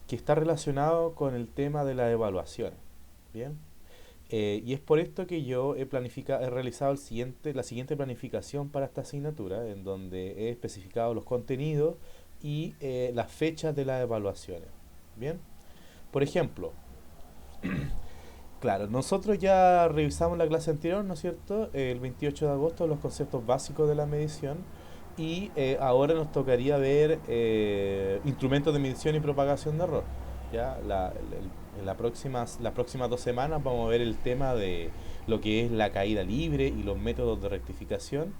que está relacionado con el tema de las evaluaciones. Bien. Y es por esto que yo he realizado la siguiente planificación para esta asignatura, en donde he especificado los contenidos y las fechas de las evaluaciones. Bien. Por ejemplo, claro, nosotros ya revisamos la clase anterior, ¿no es cierto? El 28 de agosto, los conceptos básicos de la medición. Y ahora nos tocaría ver instrumentos de medición y propagación de error. Ya en las próximas 2 semanas vamos a ver el tema de lo que es la caída libre y los métodos de rectificación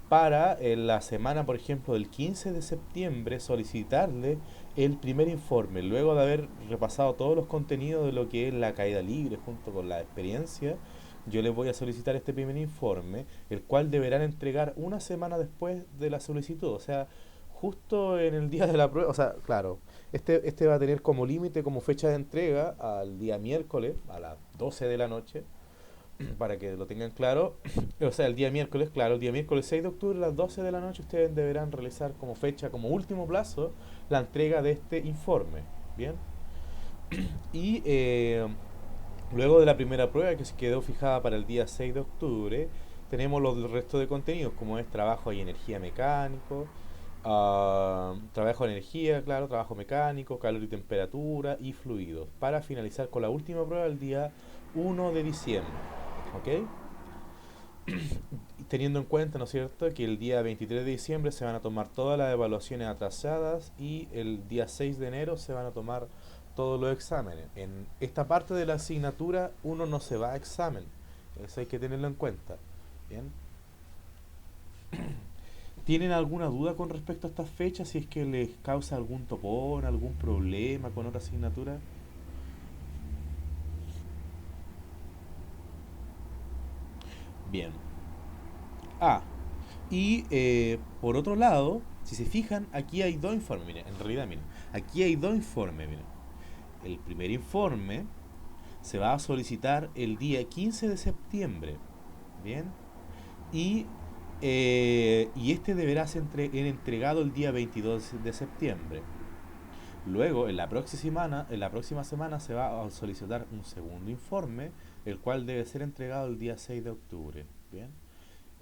para en la semana, por ejemplo, del 15 de septiembre solicitarle el primer informe, luego de haber repasado todos los contenidos de lo que es la caída libre junto con la experiencia. Yo les voy a solicitar este primer informe, el cual deberán entregar una semana después de la solicitud, o sea, justo en el día de la prueba. O sea, claro, este va a tener como límite, como fecha de entrega al día miércoles a las 12 de la noche, para que lo tengan claro. O sea, el día miércoles, claro, el día miércoles 6 de octubre a las 12 de la noche ustedes deberán realizar como fecha, como último plazo, la entrega de este informe. Bien. Y luego de la primera prueba que se quedó fijada para el día 6 de octubre, tenemos los del resto de contenidos, como es trabajo y energía mecánico, trabajo de energía, claro, trabajo mecánico, calor y temperatura y fluidos, para finalizar con la última prueba el día 1 de diciembre. ¿Ok? Teniendo en cuenta, ¿no es cierto?, que el día 23 de diciembre se van a tomar todas las evaluaciones atrasadas y el día 6 de enero se van a tomar todos los exámenes. En esta parte de la asignatura uno no se va a examen, eso hay que tenerlo en cuenta. Bien. ¿Tienen alguna duda con respecto a estas fechas? Si es que les causa algún topón, algún problema con otra asignatura. Bien. Ah, y por otro lado, si se fijan, aquí hay dos informes. Miren, en realidad, miren, aquí hay dos informes. Miren. El primer informe se va a solicitar el día 15 de septiembre. Bien. Y, y este deberá ser entregado el día 22 de septiembre. Luego, en la próxima semana se va a solicitar un segundo informe, el cual debe ser entregado el día 6 de octubre. Bien.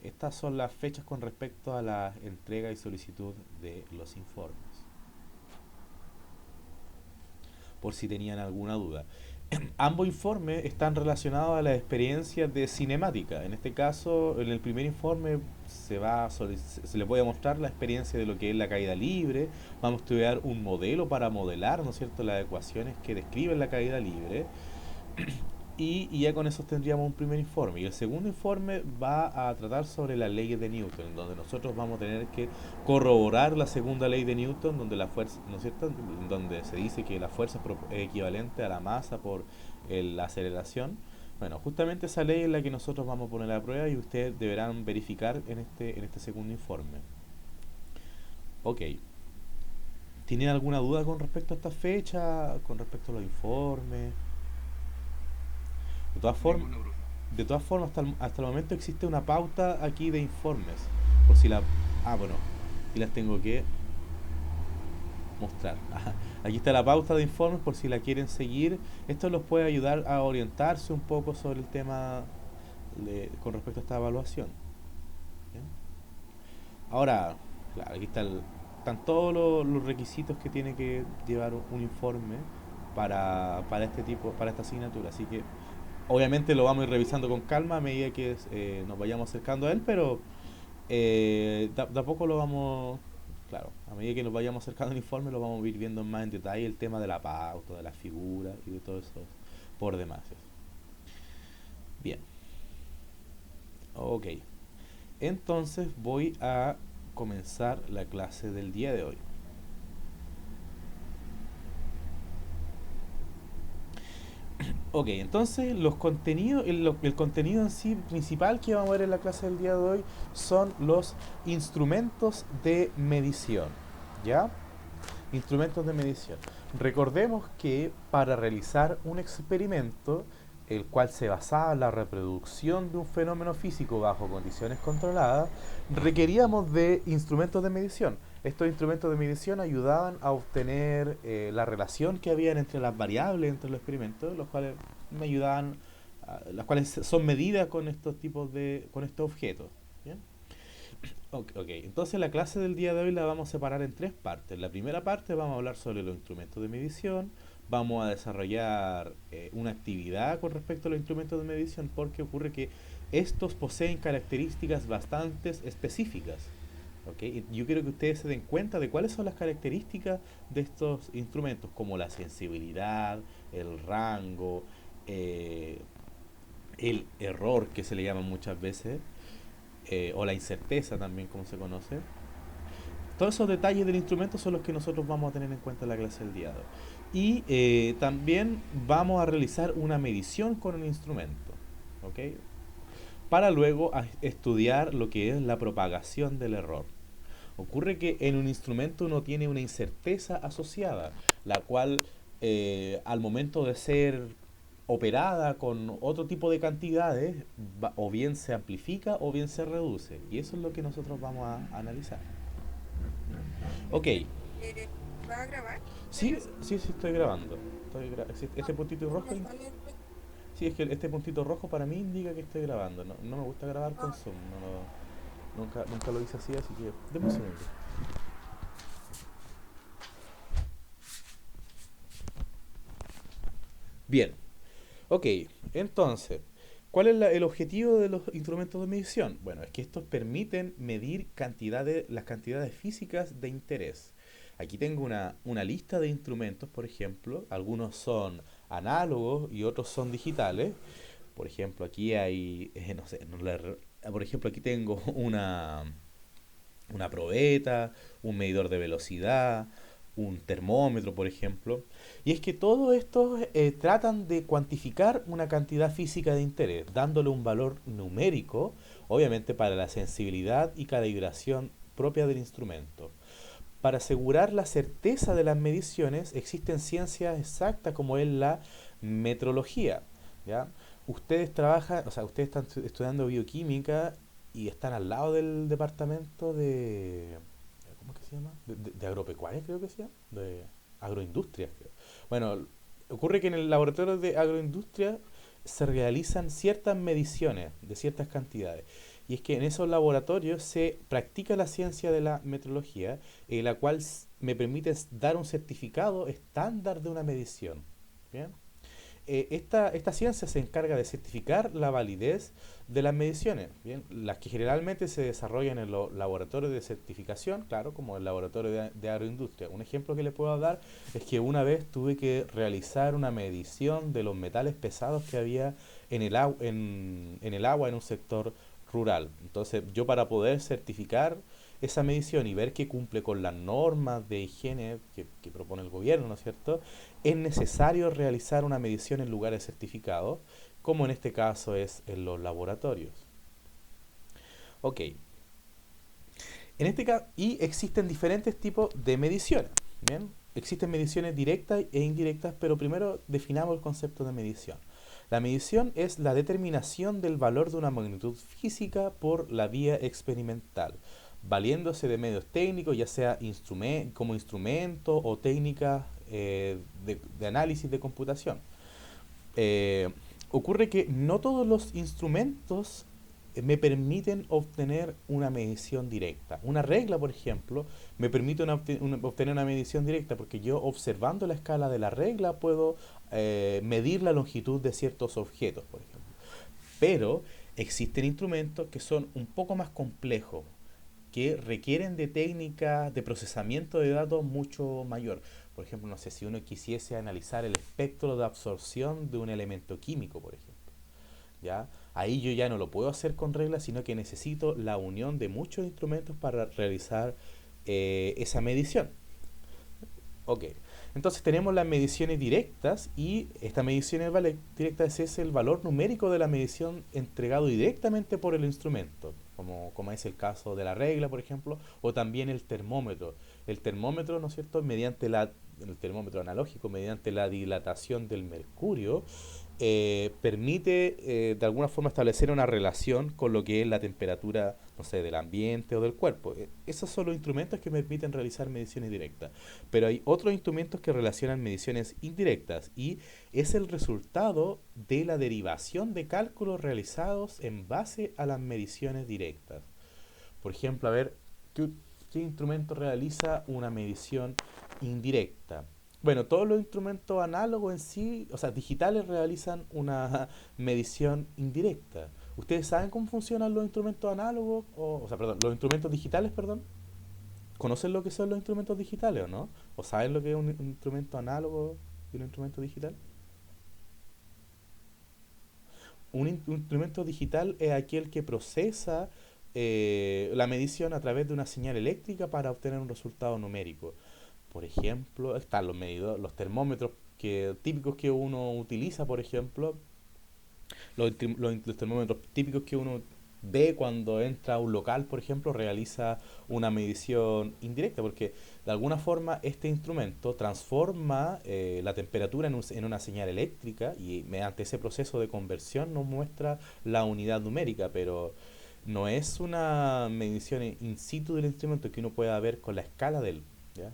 Estas son las fechas con respecto a la entrega y solicitud de los informes, por si tenían alguna duda. Ambos informes están relacionados a las experiencias de cinemática. En este caso, en el primer informe se les voy a mostrar la experiencia de lo que es la caída libre. Vamos a estudiar un modelo para modelar, ¿no es cierto?, las ecuaciones que describen la caída libre. Y ya con eso tendríamos un primer informe. Y el segundo informe va a tratar sobre las leyes de Newton, donde nosotros vamos a tener que corroborar la segunda ley de Newton, donde la fuerza, ¿no es cierto?, donde se dice que la fuerza es equivalente a la masa por la aceleración. Bueno, justamente esa ley es la que nosotros vamos a poner a prueba y ustedes deberán verificar en este segundo informe. Ok. ¿Tienen alguna duda con respecto a esta fecha, con respecto a los informes? De todas formas, Ninguna, profe. hasta el momento existe una pauta aquí de informes. Por si la... Ah, bueno, aquí las tengo que mostrar. Aquí está la pauta de informes por si la quieren seguir. Esto los puede ayudar a orientarse un poco sobre el tema con respecto a esta evaluación. ¿Bien? Ahora, claro, están todos los requisitos que tiene que llevar un informe para este tipo, para esta asignatura. Así que obviamente lo vamos a ir revisando con calma a medida que nos vayamos acercando a él, pero de a poco lo vamos, claro, a medida que nos vayamos acercando al informe lo vamos a ir viendo más en detalle el tema de la pauta, de la figura y de todo eso por demás. Bien, ok. Entonces voy a comenzar la clase del día de hoy. Ok, entonces los contenidos, el contenido en sí principal que vamos a ver en la clase del día de hoy son los instrumentos de medición. ¿Ya? Instrumentos de medición. Recordemos que para realizar un experimento, el cual se basaba en la reproducción de un fenómeno físico bajo condiciones controladas, requeríamos de instrumentos de medición. Estos instrumentos de medición ayudaban a obtener la relación que había entre las variables entre los experimentos, los cuales me ayudaban, las cuales son medidas con estos tipos con estos objetos. ¿Bien? Ok, entonces la clase del día de hoy la vamos a separar en tres partes. La primera parte vamos a hablar sobre los instrumentos de medición, vamos a desarrollar una actividad con respecto a los instrumentos de medición, porque ocurre que estos poseen características bastante específicas. ¿Ok? Yo quiero que ustedes se den cuenta de cuáles son las características de estos instrumentos, como la sensibilidad, el rango, eh, el error que se le llama muchas veces, o la incerteza también como se conoce. Todos esos detalles del instrumento son los que nosotros vamos a tener en cuenta en la clase del día de hoy. Y también vamos a realizar una medición con el instrumento, ¿ok? Para luego estudiar lo que es la propagación del error. Ocurre que en un instrumento uno tiene una incerteza asociada, la cual al momento de ser operada con otro tipo de cantidades, o bien se amplifica o bien se reduce. Y eso es lo que nosotros vamos a analizar. Ok, Eh, ¿Va a grabar? sí, ¿Ellos? sí, sí estoy grabando. Este Ah, puntito ya rojo, está bien, pues. sí, es que este puntito rojo para mí indica que estoy grabando. No, no me gusta grabar con Ah, Zoom, nunca lo hice así que deme un segundo. Bien, ok, entonces, ¿cuál es el objetivo de los instrumentos de medición? Bueno, es que estos permiten medir las cantidades físicas de interés. Aquí tengo una lista de instrumentos, por ejemplo. Algunos son análogos y otros son digitales. Por ejemplo, aquí hay, no sé, por ejemplo, aquí tengo una probeta, un medidor de velocidad, un termómetro, por ejemplo. Y es que todos estos tratan de cuantificar una cantidad física de interés, dándole un valor numérico, obviamente para la sensibilidad y calibración propia del instrumento. Para asegurar la certeza de las mediciones existen ciencias exactas como es la metrología. ¿Ya? Ustedes trabajan, o sea, ustedes están estudiando bioquímica y están al lado del departamento de, ¿cómo es que se llama? De agropecuaria creo que se llama, de agroindustria. Creo. Bueno, ocurre que en el laboratorio de agroindustria se realizan ciertas mediciones de ciertas cantidades. Y es que en esos laboratorios se practica la ciencia de la metrología, la cual me permite dar un certificado estándar de una medición. ¿Bien? Esta ciencia se encarga de certificar la validez de las mediciones, ¿bien? Las que generalmente se desarrollan en los laboratorios de certificación, claro, como el laboratorio de agroindustria. Un ejemplo que les puedo dar es que una vez tuve que realizar una medición de los metales pesados que había en el agua en un sector rural. Entonces, yo para poder certificar esa medición y ver que cumple con las normas de higiene que propone el gobierno, ¿no es cierto? Es necesario realizar una medición en lugares certificados, como en este caso es en los laboratorios. Ok, en este caso, y existen diferentes tipos de mediciones. Bien, existen mediciones directas e indirectas, pero primero definamos el concepto de medición. La medición es la determinación del valor de una magnitud física por la vía experimental, valiéndose de medios técnicos, ya sea como instrumento o técnicas de análisis de computación. Eh, Ocurre que no todos los instrumentos me permiten obtener una medición directa. Una regla, por ejemplo, me permite obtener una medición directa porque yo observando la escala de la regla puedo medir la longitud de ciertos objetos, por ejemplo. Pero existen instrumentos que son un poco más complejos, que requieren de técnicas de procesamiento de datos mucho mayor. Por ejemplo, no sé si uno quisiese analizar el espectro de absorción de un elemento químico, por ejemplo. ¿Ya? Ahí yo ya no lo puedo hacer con reglas, sino que necesito la unión de muchos instrumentos para realizar esa medición. Ok, entonces tenemos las mediciones directas y esta medición directa es el valor numérico de la medición entregado directamente por el instrumento, como es el caso de la regla, por ejemplo, o también el termómetro. El termómetro, ¿no es cierto?, el termómetro analógico, mediante la dilatación del mercurio, permite de alguna forma establecer una relación con lo que es la temperatura, no sé, del ambiente o del cuerpo. Esos son los instrumentos que permiten realizar mediciones directas. Pero hay otros instrumentos que relacionan mediciones indirectas y es el resultado de la derivación de cálculos realizados en base a las mediciones directas. Por ejemplo, a ver, ¿qué, qué instrumento realiza una medición indirecta? Bueno, todos los instrumentos análogos en sí, o sea, digitales, realizan una medición indirecta. ¿Ustedes saben cómo funcionan los instrumentos análogos? O sea, perdón, los instrumentos digitales, perdón. ¿Conocen lo que son los instrumentos digitales o no? ¿O saben lo que es un instrumento análogo y un instrumento digital? Un instrumento digital es aquel que procesa la medición a través de una señal eléctrica para obtener un resultado numérico. Por ejemplo, están los medidores, los termómetros típicos que uno utiliza, por ejemplo, los termómetros típicos que uno ve cuando entra a un local, por ejemplo, realiza una medición indirecta, porque de alguna forma este instrumento transforma la temperatura en una señal eléctrica y mediante ese proceso de conversión nos muestra la unidad numérica, pero no es una medición in situ del instrumento que uno pueda ver con la escala del... ¿ya?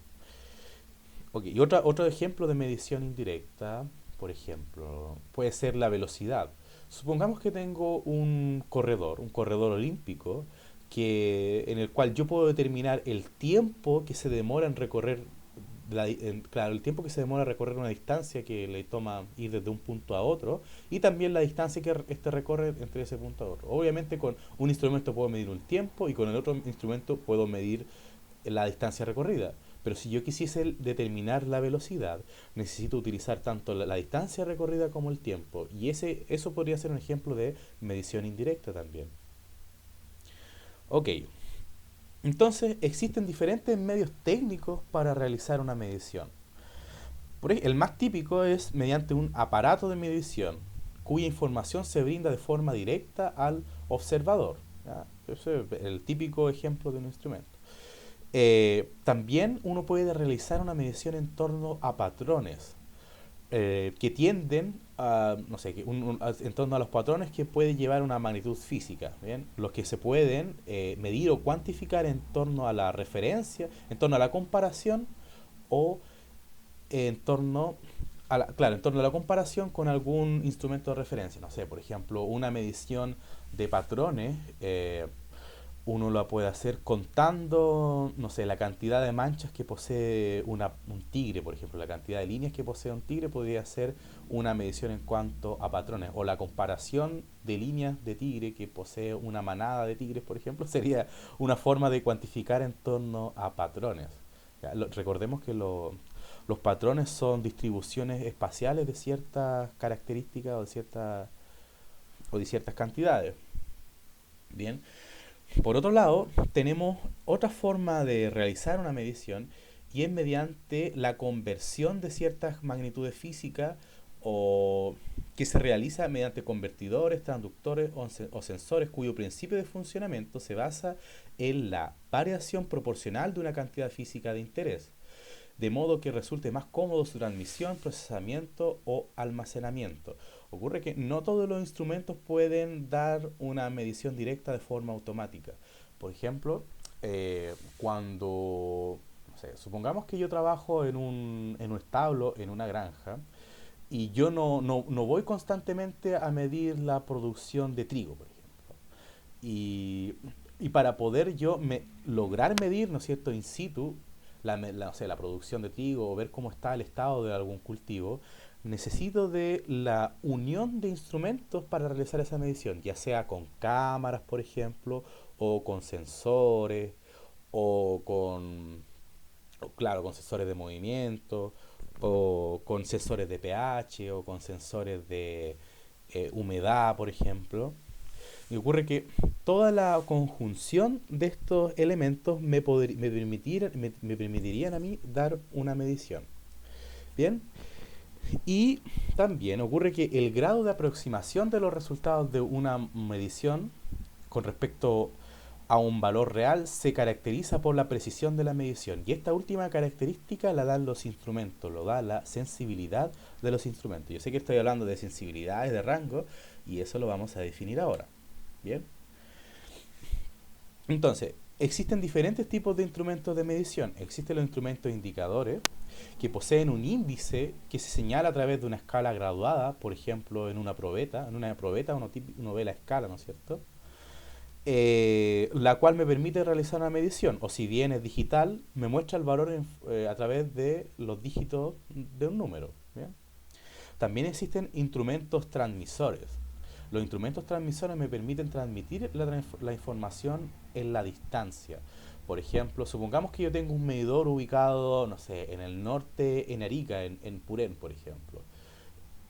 Ok, y otro ejemplo de medición indirecta, por ejemplo, puede ser la velocidad. Supongamos que tengo un corredor olímpico, en el cual yo puedo determinar el tiempo que se demora en recorrer, claro, el tiempo que se demora en recorrer una distancia que le toma ir desde un punto a otro, y también la distancia que este recorre entre ese punto a otro. Obviamente con un instrumento puedo medir un tiempo y con el otro instrumento puedo medir la distancia recorrida. Pero si yo quisiese determinar la velocidad, necesito utilizar tanto la distancia recorrida como el tiempo. Y eso podría ser un ejemplo de medición indirecta también. Ok, entonces existen diferentes medios técnicos para realizar una medición. El más típico es mediante un aparato de medición, cuya información se brinda de forma directa al observador. ¿Ya? Ese es el típico ejemplo de un instrumento. También uno puede realizar una medición en torno a patrones que tienden a, no sé, en torno a los patrones que pueden llevar una magnitud física, ¿bien? Los que se pueden medir o cuantificar en torno a la referencia, en torno a la comparación o en torno claro, en torno a la comparación con algún instrumento de referencia. No sé, por ejemplo, una medición de patrones. Uno lo puede hacer contando, no sé, la cantidad de manchas que posee un tigre, por ejemplo, la cantidad de líneas que posee un tigre podría ser una medición en cuanto a patrones, o la comparación de líneas de tigre que posee una manada de tigres, por ejemplo, sería una forma de cuantificar en torno a patrones. Ya, recordemos que los patrones son distribuciones espaciales de ciertas características o de ciertas cantidades. Bien, por otro lado, tenemos otra forma de realizar una medición y es mediante la conversión de ciertas magnitudes físicas o que se realiza mediante convertidores, transductores o sensores cuyo principio de funcionamiento se basa en la variación proporcional de una cantidad física de interés, de modo que resulte más cómodo su transmisión, procesamiento o almacenamiento. Ocurre que no todos los instrumentos pueden dar una medición directa de forma automática. Por ejemplo, cuando, no sé, supongamos que yo trabajo en un establo, en una granja, y yo no voy constantemente a medir la producción de trigo, por ejemplo. Y para poder lograr medir, ¿no es cierto?, in situ, no sé, la producción de trigo o ver cómo está el estado de algún cultivo, necesito de la unión de instrumentos para realizar esa medición, ya sea con cámaras, por ejemplo, o con sensores, o claro, con sensores de movimiento, o con sensores de pH, o con sensores de humedad, por ejemplo. Y ocurre que toda la conjunción de estos elementos me permitirían a mí dar una medición. Bien, y también ocurre que el grado de aproximación de los resultados de una medición con respecto a un valor real se caracteriza por la precisión de la medición. Y esta última característica la dan los instrumentos, lo da la sensibilidad de los instrumentos. Yo sé que estoy hablando de sensibilidades, de rango, y eso lo vamos a definir ahora. Bien. Entonces, existen diferentes tipos de instrumentos de medición. Existen los instrumentos indicadores, que poseen un índice que se señala a través de una escala graduada, por ejemplo, en una probeta. En una probeta uno ve la escala, ¿no es cierto? La cual me permite realizar una medición, o si bien es digital, me muestra el valor a través de los dígitos de un número. ¿Bien? También existen instrumentos transmisores. Los instrumentos transmisores me permiten transmitir la información en la distancia. Por ejemplo, supongamos que yo tengo un medidor ubicado, no sé, en el norte, en Arica, en Purén, por ejemplo.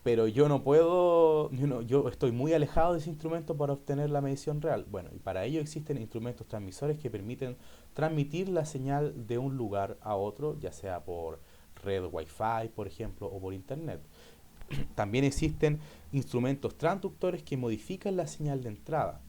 Pero yo no puedo, yo estoy muy alejado de ese instrumento para obtener la medición real. Bueno, y para ello existen instrumentos transmisores que permiten transmitir la señal de un lugar a otro, ya sea por red Wi-Fi, por ejemplo, o por internet. También existen instrumentos transductores que modifican la señal de entrada.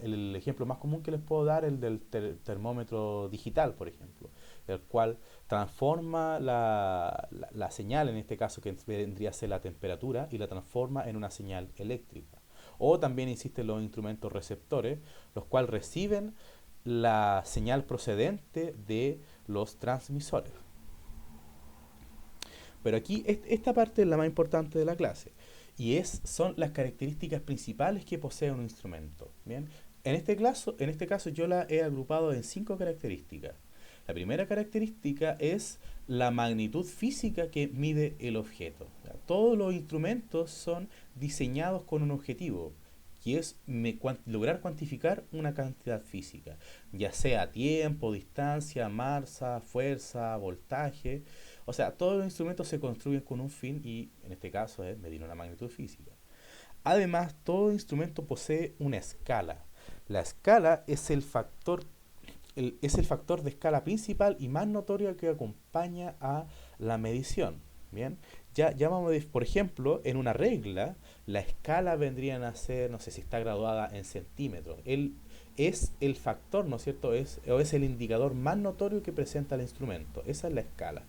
El ejemplo más común que les puedo dar es el del termómetro digital, por ejemplo, el cual transforma la señal, en este caso que vendría a ser la temperatura, y la transforma en una señal eléctrica. O también existen los instrumentos receptores, los cuales reciben la señal procedente de los transmisores. Pero aquí esta parte es la más importante de la clase y son las características principales que posee un instrumento. ¿Bien? En este caso yo la he agrupado en 5 características. La primera característica es la magnitud física que mide el objeto. Todos los instrumentos son diseñados con un objetivo, que es lograr cuantificar una cantidad física, ya sea tiempo, distancia, masa, fuerza, voltaje. O sea, todos los instrumentos se construyen con un fin y en este caso es medir una magnitud física. Además, todo instrumento posee una escala. La escala es el factor de escala principal y más notorio que acompaña a la medición. Bien, ya vamos a ver, por ejemplo, en una regla, la escala vendrían a ser, no sé si está graduada en centímetros. Es el factor, ¿no es cierto? O es el indicador más notorio que presenta el instrumento. Esa es la escala.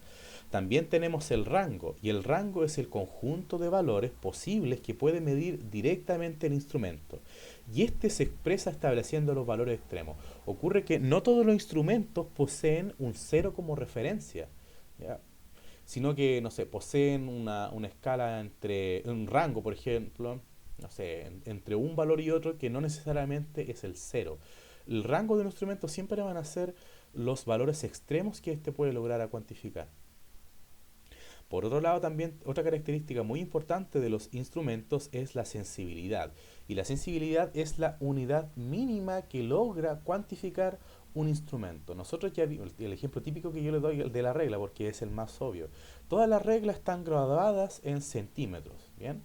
También tenemos el rango, y el rango es el conjunto de valores posibles que puede medir directamente el instrumento. Y este se expresa estableciendo los valores extremos. Ocurre que no todos los instrumentos poseen un cero como referencia, ¿ya? Sino que, no sé, poseen una escala entre un rango, por ejemplo, no sé, entre un valor y otro que no necesariamente es el cero. El rango de un instrumento siempre van a ser los valores extremos que éste puede lograr a cuantificar. Por otro lado, también otra característica muy importante de los instrumentos es la sensibilidad. Y la sensibilidad es la unidad mínima que logra cuantificar un instrumento. Nosotros ya vimos el ejemplo típico que yo le doy, el de la regla, porque es el más obvio. Todas las reglas están graduadas en centímetros, ¿bien?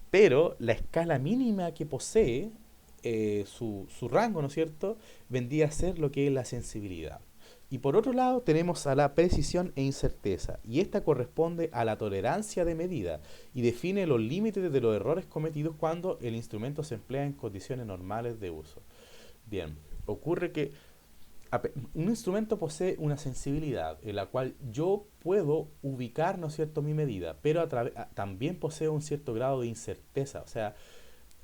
Pero la escala mínima que posee, su rango, ¿no es cierto?, vendría a ser lo que es la sensibilidad. Y por otro lado tenemos a la precisión e incerteza, y esta corresponde a la tolerancia de medida y define los límites de los errores cometidos cuando el instrumento se emplea en condiciones normales de uso. Bien, ocurre que un instrumento posee una sensibilidad en la cual yo puedo ubicar, ¿no es cierto?, mi medida, pero también posee un cierto grado de incerteza. O sea,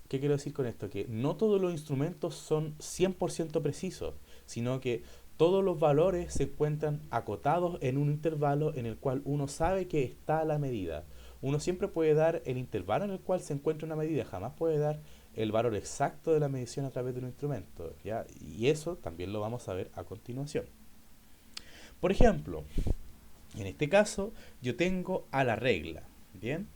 ¿qué quiero decir con esto? Que no todos los instrumentos son 100% precisos, sino que todos los valores se encuentran acotados en un intervalo en el cual uno sabe que está la medida. Uno siempre puede dar el intervalo en el cual se encuentra una medida, jamás puede dar el valor exacto de la medición a través de un instrumento, ¿ya? Y eso también lo vamos a ver a continuación. Por ejemplo, en este caso yo tengo a la regla, ¿bien?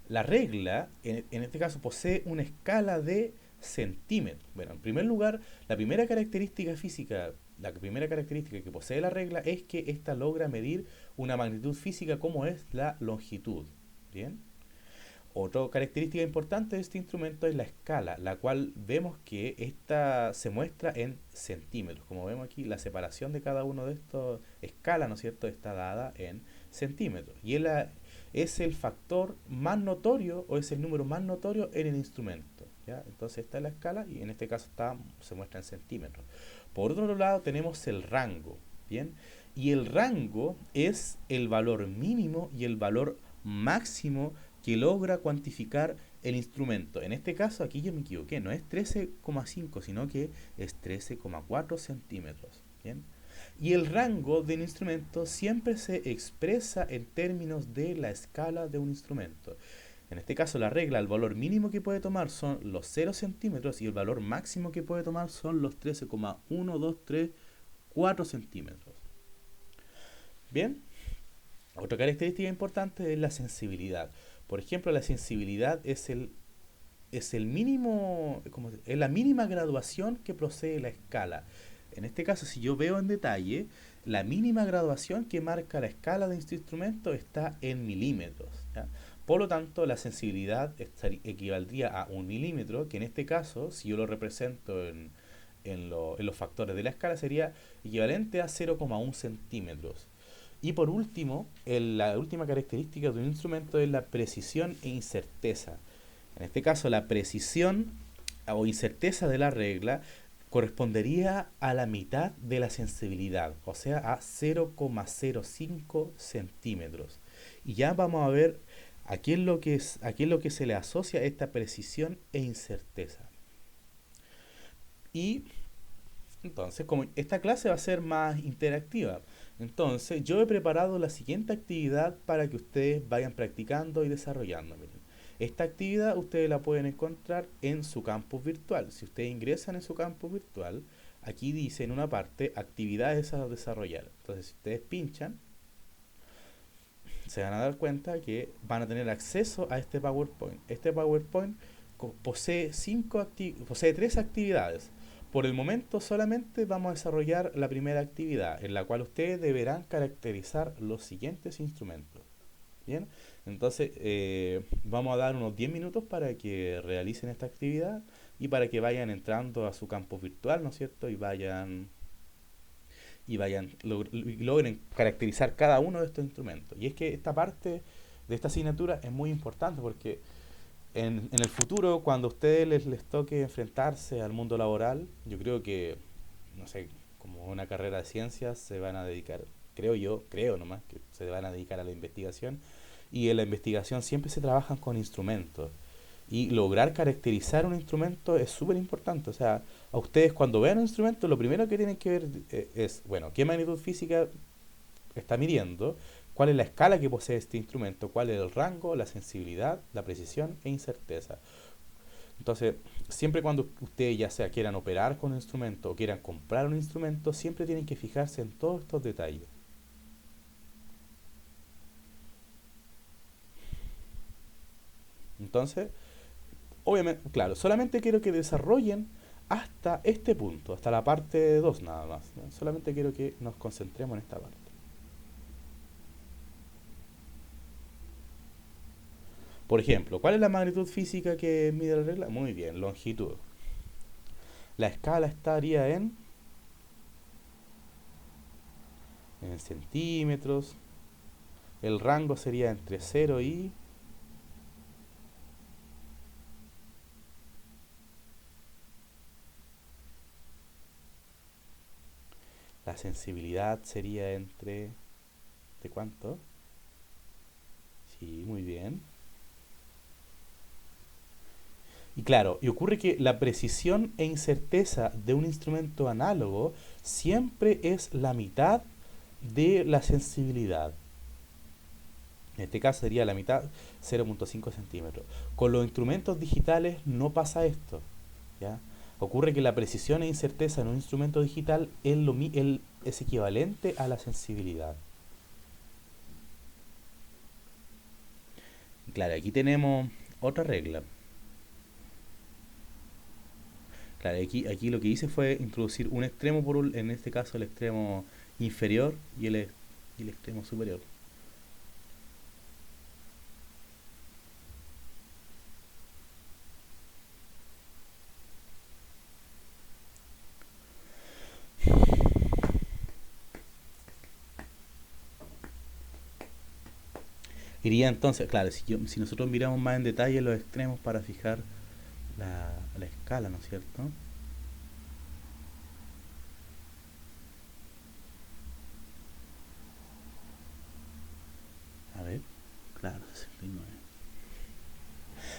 La regla, en este caso, posee una escala de centímetros. Bueno, en primer lugar, la primera característica que posee la regla es que ésta logra medir una magnitud física como es la longitud. ¿Bien? Otra característica importante de este instrumento es la escala, la cual vemos que esta se muestra en centímetros. Como vemos aquí, la separación de cada uno de estos escalas, ¿no es cierto?, está dada en centímetros. Y es el factor más notorio o es el número más notorio en el instrumento. ¿ya? Entonces esta es la escala y en este caso se muestra en centímetros. Por otro lado tenemos el rango, ¿bien? Y el rango es el valor mínimo y el valor máximo que logra cuantificar el instrumento. En este caso aquí yo me equivoqué, no es 13,5 sino que es 13,4 centímetros, ¿bien? Y el rango del instrumento siempre se expresa en términos de la escala de un instrumento. En este caso la regla, el valor mínimo que puede tomar son los 0 centímetros y el valor máximo que puede tomar son los 13,1234 centímetros. Bien, otra característica importante es la sensibilidad. Por ejemplo, la sensibilidad es el mínimo, es la mínima graduación que procede la escala. En este caso, si yo veo en detalle, la mínima graduación que marca la escala de este instrumento está en milímetros, ¿ya? Por lo tanto, la sensibilidad equivaldría a 1 milímetro, que en este caso, si yo lo represento en los factores de la escala, sería equivalente a 0,1 centímetros. Y por último, la última característica de un instrumento es la precisión e incerteza. En este caso, la precisión o incerteza de la regla correspondería a la mitad de la sensibilidad, o sea, a 0,05 centímetros. Y ya vamos a ver a qué es lo que se le asocia esta precisión e incerteza. Y entonces, como esta clase va a ser más interactiva, entonces yo he preparado la siguiente actividad para que ustedes vayan practicando y desarrollando. Miren, esta actividad ustedes la pueden encontrar en su campus virtual. Si ustedes ingresan en su campus virtual, aquí dice en una parte actividades a desarrollar. Entonces, si ustedes pinchan, se van a dar cuenta que van a tener acceso a este PowerPoint. Este PowerPoint posee 3 actividades. Por el momento solamente vamos a desarrollar la primera actividad, en la cual ustedes deberán caracterizar los siguientes instrumentos. Bien, entonces vamos a dar unos 10 minutos para que realicen esta actividad y para que vayan entrando a su campus virtual, ¿no es cierto? Logren caracterizar cada uno de estos instrumentos. Y es que esta parte de esta asignatura es muy importante porque en el futuro, cuando a ustedes les toque enfrentarse al mundo laboral, yo creo que, no sé, como una carrera de ciencias, se van a dedicar, creo nomás, que se van a dedicar a la investigación. Y en la investigación siempre se trabajan con instrumentos. Y lograr caracterizar un instrumento es súper importante. O sea, a ustedes cuando vean un instrumento, lo primero que tienen que ver es, bueno, qué magnitud física está midiendo, cuál es la escala que posee este instrumento, cuál es el rango, la sensibilidad, la precisión e incerteza. Entonces, siempre cuando ustedes ya sea quieran operar con un instrumento o quieran comprar un instrumento, siempre tienen que fijarse en todos estos detalles. Entonces, obviamente, claro, solamente quiero que desarrollen hasta este punto, hasta la parte 2 nada más, ¿no? Solamente quiero que nos concentremos en esta parte. Por ejemplo, ¿cuál es la magnitud física que mide la regla? Muy bien, longitud. La escala estaría en centímetros. El rango sería entre 0 y... La sensibilidad sería entre... ¿De cuánto? Sí, muy bien. Y claro, y ocurre que la precisión e incerteza de un instrumento análogo siempre es la mitad de la sensibilidad. En este caso sería la mitad, 0,5 centímetros. Con los instrumentos digitales no pasa esto, ¿ya? Ocurre que la precisión e incerteza en un instrumento digital es equivalente a la sensibilidad. Claro, aquí tenemos otra regla. Claro, aquí lo que hice fue introducir un extremo en este caso el extremo inferior y el extremo superior. Iría entonces, claro, si nosotros miramos más en detalle los extremos para fijar la escala, ¿no es cierto? A ver, claro, 69.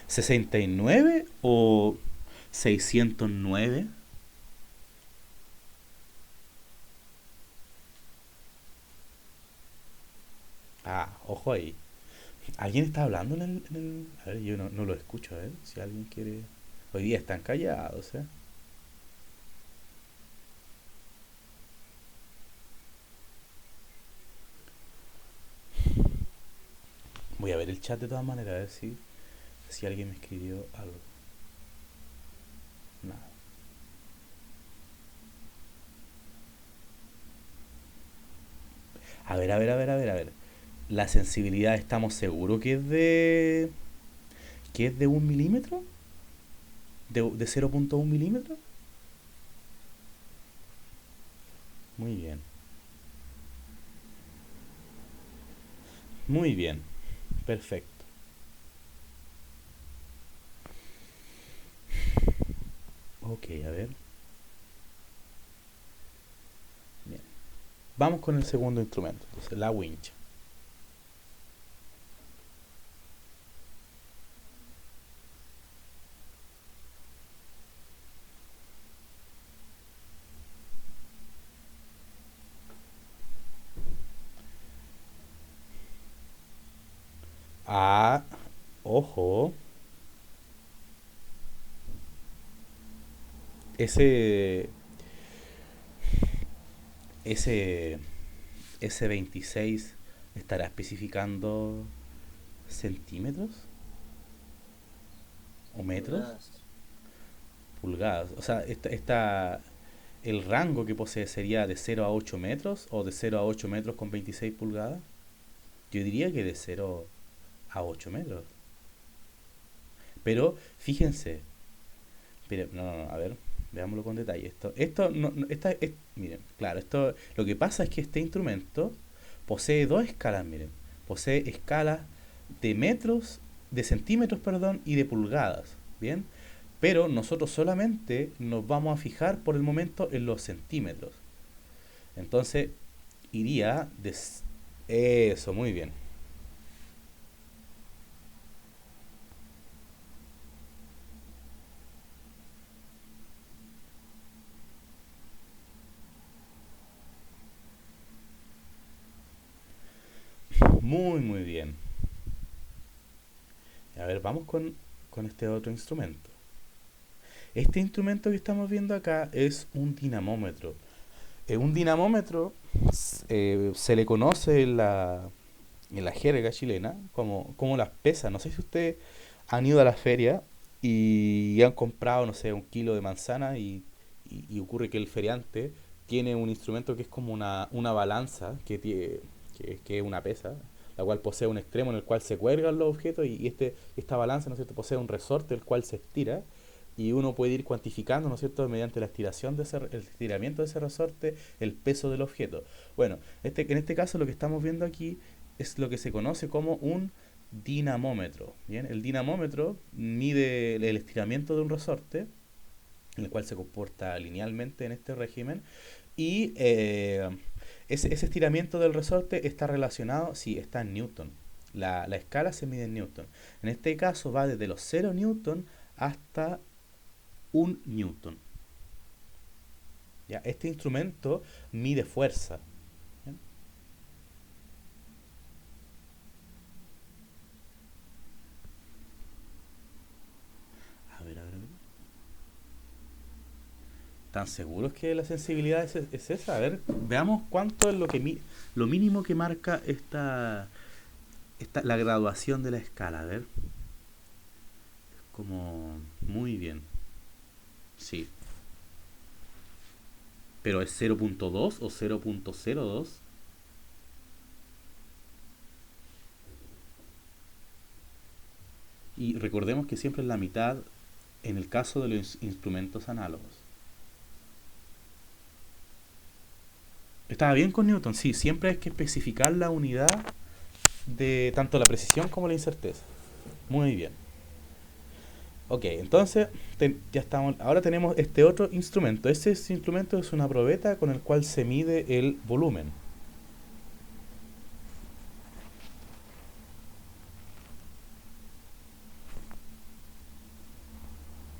¿69 o 609? Ah, ojo ahí. ¿Alguien está hablando A ver, yo no lo escucho, a ver, si alguien quiere... Hoy día están callados, ¿eh? Voy a ver el chat de todas maneras, a ver si alguien me escribió algo. Nada. A ver, a ver, a ver, a ver, a ver. La sensibilidad, ¿estamos seguros que es de 1 milímetro? ¿De 0,1 milímetro? Muy bien, muy bien, perfecto. Ok, a ver. Bien. Vamos con el segundo instrumento, entonces la wincha. Ah, ojo, ese, ese, ese 26 estará especificando centímetros o metros, pulgadas. O sea, el rango que posee sería de 0 a 8 metros o de 0 a 8 metros con 26 pulgadas. Yo diría que de 0 a 8 metros. Pero fíjense, no, a ver, veámoslo con detalle. Esto no, miren, claro, lo que pasa es que este instrumento posee dos escalas, miren. Posee escalas de metros, de centímetros, perdón, y de pulgadas, ¿bien? Pero nosotros solamente nos vamos a fijar por el momento en los centímetros. Entonces, iría de... Eso, muy bien. Muy, muy bien. A ver, vamos con este otro instrumento. Este instrumento que estamos viendo acá es un dinamómetro. Un dinamómetro se le conoce en la jerga chilena como las pesas. No sé si ustedes han ido a la feria y han comprado, no sé, 1 kilo de manzana y ocurre que el feriante tiene un instrumento que es como una balanza que es una pesa, la cual posee un extremo en el cual se cuelgan los objetos y esta balanza, ¿no es cierto?, posee un resorte el cual se estira y uno puede ir cuantificando, ¿no es cierto?, mediante la estiración el estiramiento de ese resorte, el peso del objeto. Bueno, en este caso lo que estamos viendo aquí es lo que se conoce como un dinamómetro. Bien, el dinamómetro mide el estiramiento de un resorte, en el cual se comporta linealmente en este régimen, y ese estiramiento del resorte está relacionado, sí, está en Newton. La escala se mide en Newton. En este caso va desde los 0 Newton hasta 1 Newton. ¿Ya? Este instrumento mide fuerza. ¿Bien? A ver, a ver, a ver. ¿Están seguros que la sensibilidad es esa? A ver, veamos cuánto es lo mínimo que marca la graduación de la escala. A ver, como muy bien. Sí. ¿Pero es 0,2 o 0,02? Y recordemos que siempre es la mitad en el caso de los instrumentos análogos. Estaba bien con Newton, sí, siempre hay que especificar la unidad de tanto la precisión como la incerteza. Muy bien. Ok, entonces ya estamos. Ahora tenemos este otro instrumento. Instrumento es una probeta con el cual se mide el volumen.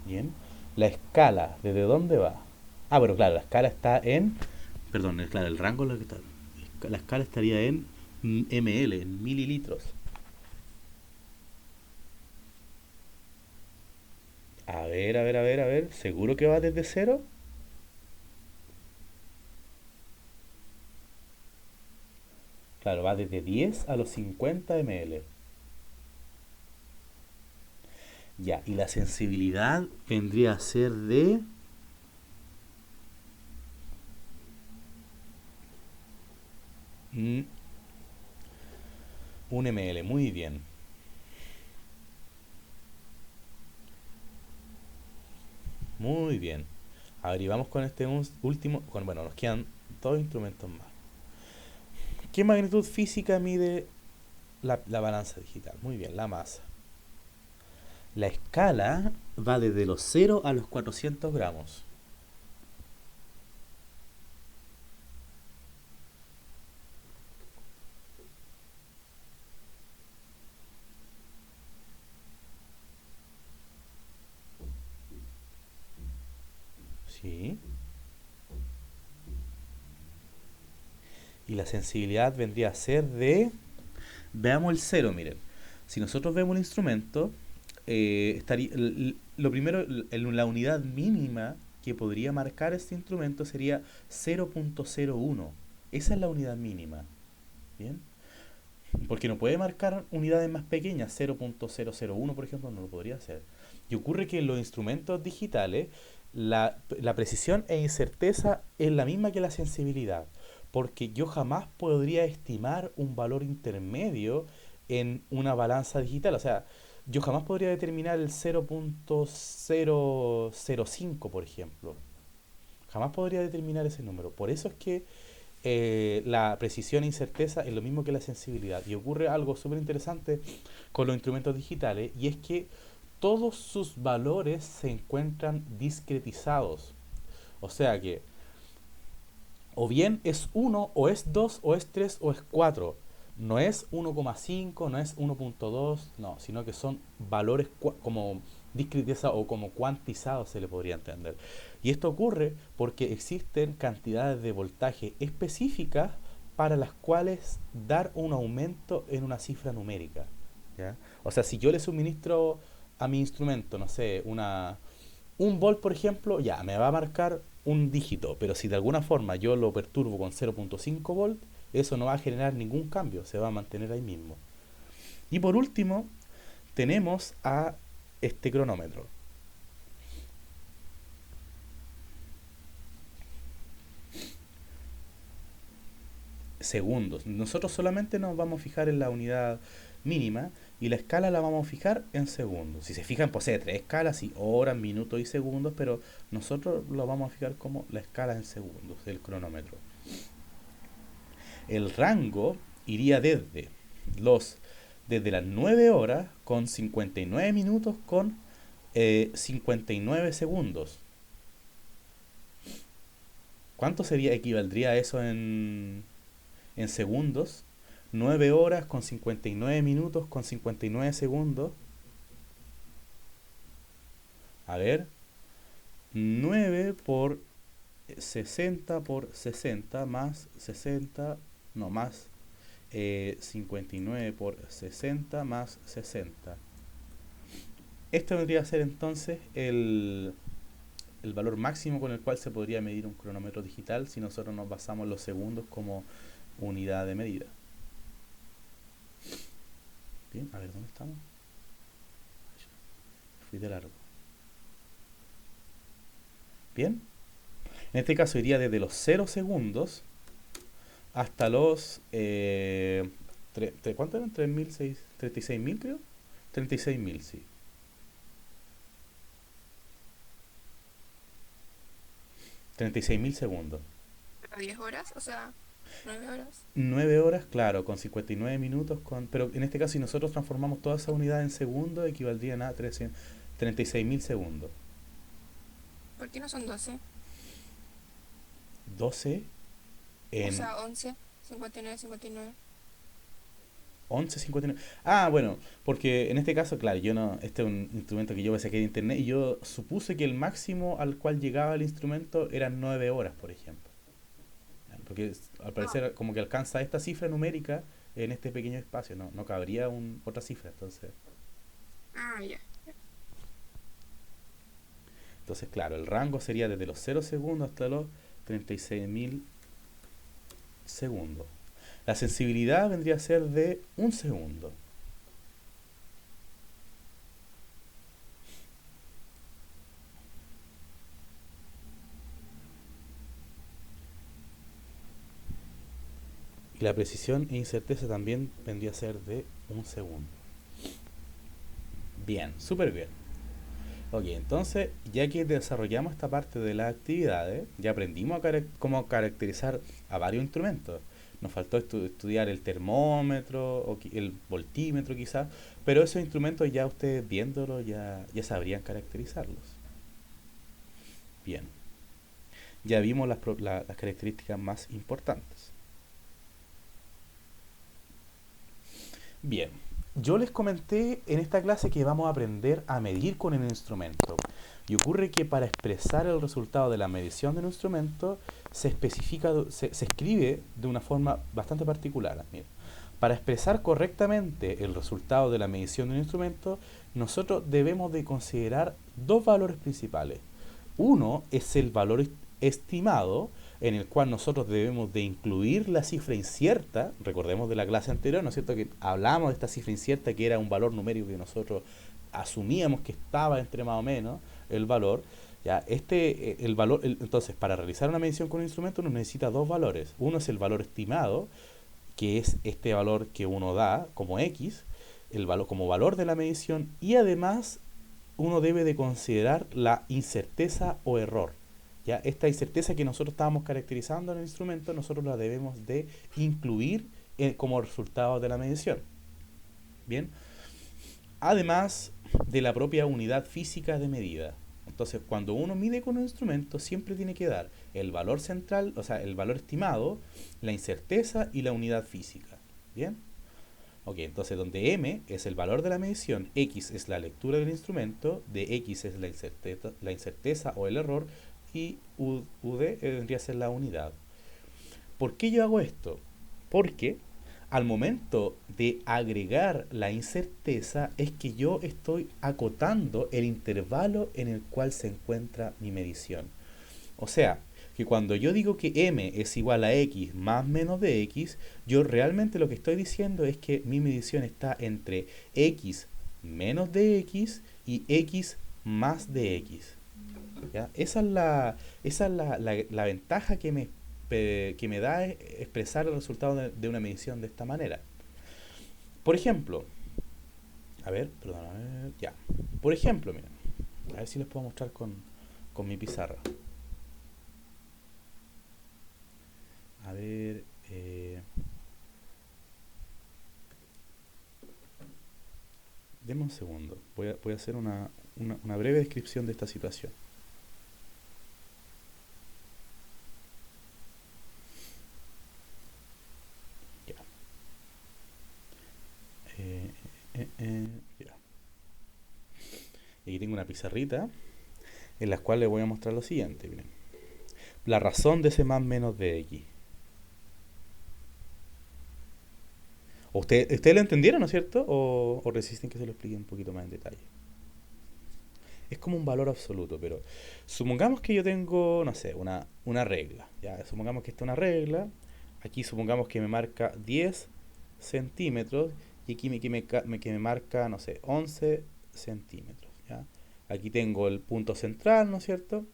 Bien. La escala, ¿desde dónde va? Ah, bueno, claro, la escala está en. Perdón, claro, el rango es lo que está. La escala estaría en ml, en mililitros. A ver, a ver, a ver, a ver. ¿Seguro que va desde cero? Claro, va desde 10 a los 50 ml. Ya, y la sensibilidad vendría a ser de mm, 1 ml. Muy bien. Muy bien. A ver, y vamos con este último. Bueno, nos quedan dos instrumentos más. ¿Qué magnitud física mide la balanza digital? Muy bien, la masa. La escala va desde los 0 a los 400 gramos. Sí. Y la sensibilidad vendría a ser de. Veamos el cero, miren. Si nosotros vemos el instrumento, estaría, lo primero, la unidad mínima que podría marcar este instrumento sería 0.01. Esa es la unidad mínima. ¿Bien? Porque no puede marcar unidades más pequeñas, 0.001 por ejemplo, no lo podría hacer. Y ocurre que en los instrumentos digitales la precisión e incerteza es la misma que la sensibilidad, porque yo jamás podría estimar un valor intermedio en una balanza digital. O sea, yo jamás podría determinar el 0.005, por ejemplo. Jamás podría determinar ese número. Por eso es que la precisión e incerteza es lo mismo que la sensibilidad. Y ocurre algo súper interesante con los instrumentos digitales, y es que todos sus valores se encuentran discretizados. O sea que o bien es uno o es 2 o es 3 o es 4. No es 1,5, no es 1.2, no, sino que son valores como discretizados o como cuantizados, se le podría entender. Y esto ocurre porque existen cantidades de voltaje específicas para las cuales dar un aumento en una cifra numérica. ¿Ya? O sea, si yo le suministro a mi instrumento, no sé, un volt, por ejemplo, ya me va a marcar un dígito, pero si de alguna forma yo lo perturbo con 0.5 volt, eso no va a generar ningún cambio, se va a mantener ahí mismo. Y por último, tenemos a este cronómetro. Segundos. Nosotros solamente nos vamos a fijar en la unidad mínima y la escala la vamos a fijar en segundos. Si se fijan, posee tres escalas, y horas, minutos y segundos, pero nosotros lo vamos a fijar como la escala en segundos del cronómetro. El rango iría los desde las 9 horas con 59 minutos con 59 segundos. ¿Cuánto equivaldría eso en segundos? 9 horas con 59 minutos con 59 segundos. A ver, 9 por 60 por 60 más 60, no, más 59 por 60 más 60. Esto vendría a ser entonces el valor máximo con el cual se podría medir un cronómetro digital si nosotros nos basamos en los segundos como unidad de medida. Bien, a ver, ¿dónde estamos? Fui de largo. Bien, en este caso iría desde los 0 segundos hasta los... ¿cuánto eran? 36.000 creo. 36.000, sí. 36.000 segundos. Pero 10 horas, o sea, 9 horas. 9 horas, claro, con 59 minutos, pero en este caso si nosotros transformamos toda esa unidad en segundos, equivaldrían a 300. 36.000 segundos. ¿Por qué no son 12? 12 O en sea, 11, 59, 59. 11:59. Ah, bueno, porque en este caso, claro, yo no, este es un instrumento que yo me saqué de internet y yo supuse que el máximo al cual llegaba el instrumento eran 9 horas, por ejemplo. Porque al Ah, parecer como que alcanza esta cifra numérica en este pequeño espacio, no cabría otra cifra, ya. entonces claro, el rango sería desde los 0 segundos hasta los 36.000 segundos. La sensibilidad vendría a ser de un segundo. Y la precisión e incerteza también vendría a ser de un segundo. Bien, súper bien. Ok, entonces, ya que desarrollamos esta parte de las actividades, ya aprendimos cómo caracterizar a varios instrumentos. Nos faltó estudiar el termómetro o el voltímetro quizás, pero esos instrumentos ya ustedes viéndolos ya sabrían caracterizarlos. Bien, ya vimos las características más importantes. Bien, yo les comenté en esta clase que vamos a aprender a medir con el instrumento. Y ocurre que para expresar el resultado de la medición del instrumento se escribe de una forma bastante particular. Mira, para expresar correctamente el resultado de la medición de un instrumento, nosotros debemos de considerar dos valores principales. Uno es el valor estimado, en el cual nosotros debemos de incluir la cifra incierta. Recordemos de la clase anterior, ¿no es cierto?, que hablamos de esta cifra incierta, que era un valor numérico que nosotros asumíamos que estaba entre más o menos el valor. Ya, entonces, para realizar una medición con un instrumento uno necesita dos valores. Uno es el valor estimado, que es este valor que uno da como X, el valor como valor de la medición, y además uno debe de considerar la incerteza o error. ¿Ya? Esta incerteza que nosotros estábamos caracterizando en el instrumento, nosotros la debemos de incluir como resultado de la medición. Bien, además de la propia unidad física de medida. Entonces, cuando uno mide con un instrumento, siempre tiene que dar el valor central, o sea, el valor estimado, la incerteza y la unidad física. Bien. Ok, entonces donde m es el valor de la medición, x es la lectura del instrumento, de x es la incerteza o el error, y ud vendría a ser la unidad. ¿Por qué yo hago esto? Porque al momento de agregar la incerteza es que yo estoy acotando el intervalo en el cual se encuentra mi medición. O sea, que cuando yo digo que m es igual a x más menos de x, yo realmente lo que estoy diciendo es que mi medición está entre x menos de x y x más de x. ¿Ya? Esa es la ventaja que me da expresar el resultado de una medición de esta manera. Por ejemplo, ya. Por ejemplo, miren, a ver si les puedo mostrar con mi pizarra. A ver, denme un segundo. Voy a hacer una breve descripción de esta situación. Ya. Eh, ya. Y aquí tengo una pizarrita en la cual les voy a mostrar lo siguiente. Miren. La razón de ese más menos de x. ¿Ustedes lo entendieron, no es cierto? ¿O resisten que se lo explique un poquito más en detalle? Es como un valor absoluto, pero supongamos que yo tengo, no sé, una regla. ¿Ya? Supongamos que esta es una regla. Aquí supongamos que me marca 10 centímetros y aquí que me marca, no sé, 11 centímetros. ¿Ya? Aquí tengo el punto central, ¿no es cierto?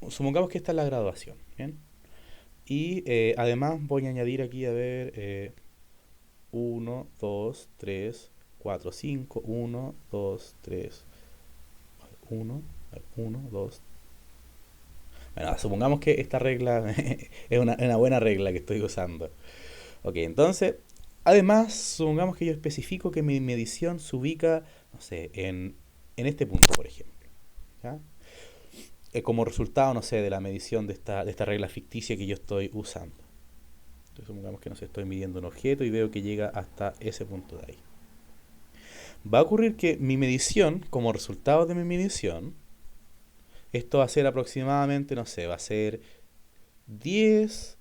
Supongamos que esta es la graduación. ¿Bien? Y además voy a añadir aquí, a ver, 1, 2, 3, 4, 5, 1, 2, 3, 1, 1, 2. Bueno, supongamos que esta regla es una buena regla que estoy usando. Ok, entonces, además, supongamos que yo especifico que mi medición se ubica, no sé, en en este punto, por ejemplo. ¿Ya? Como resultado, no sé, de la medición de esta regla ficticia que yo estoy usando. Entonces, supongamos que no sé, estoy midiendo un objeto y veo que llega hasta ese punto de ahí. Va a ocurrir que mi medición, como resultado de mi medición, esto va a ser aproximadamente, no sé, va a ser 10,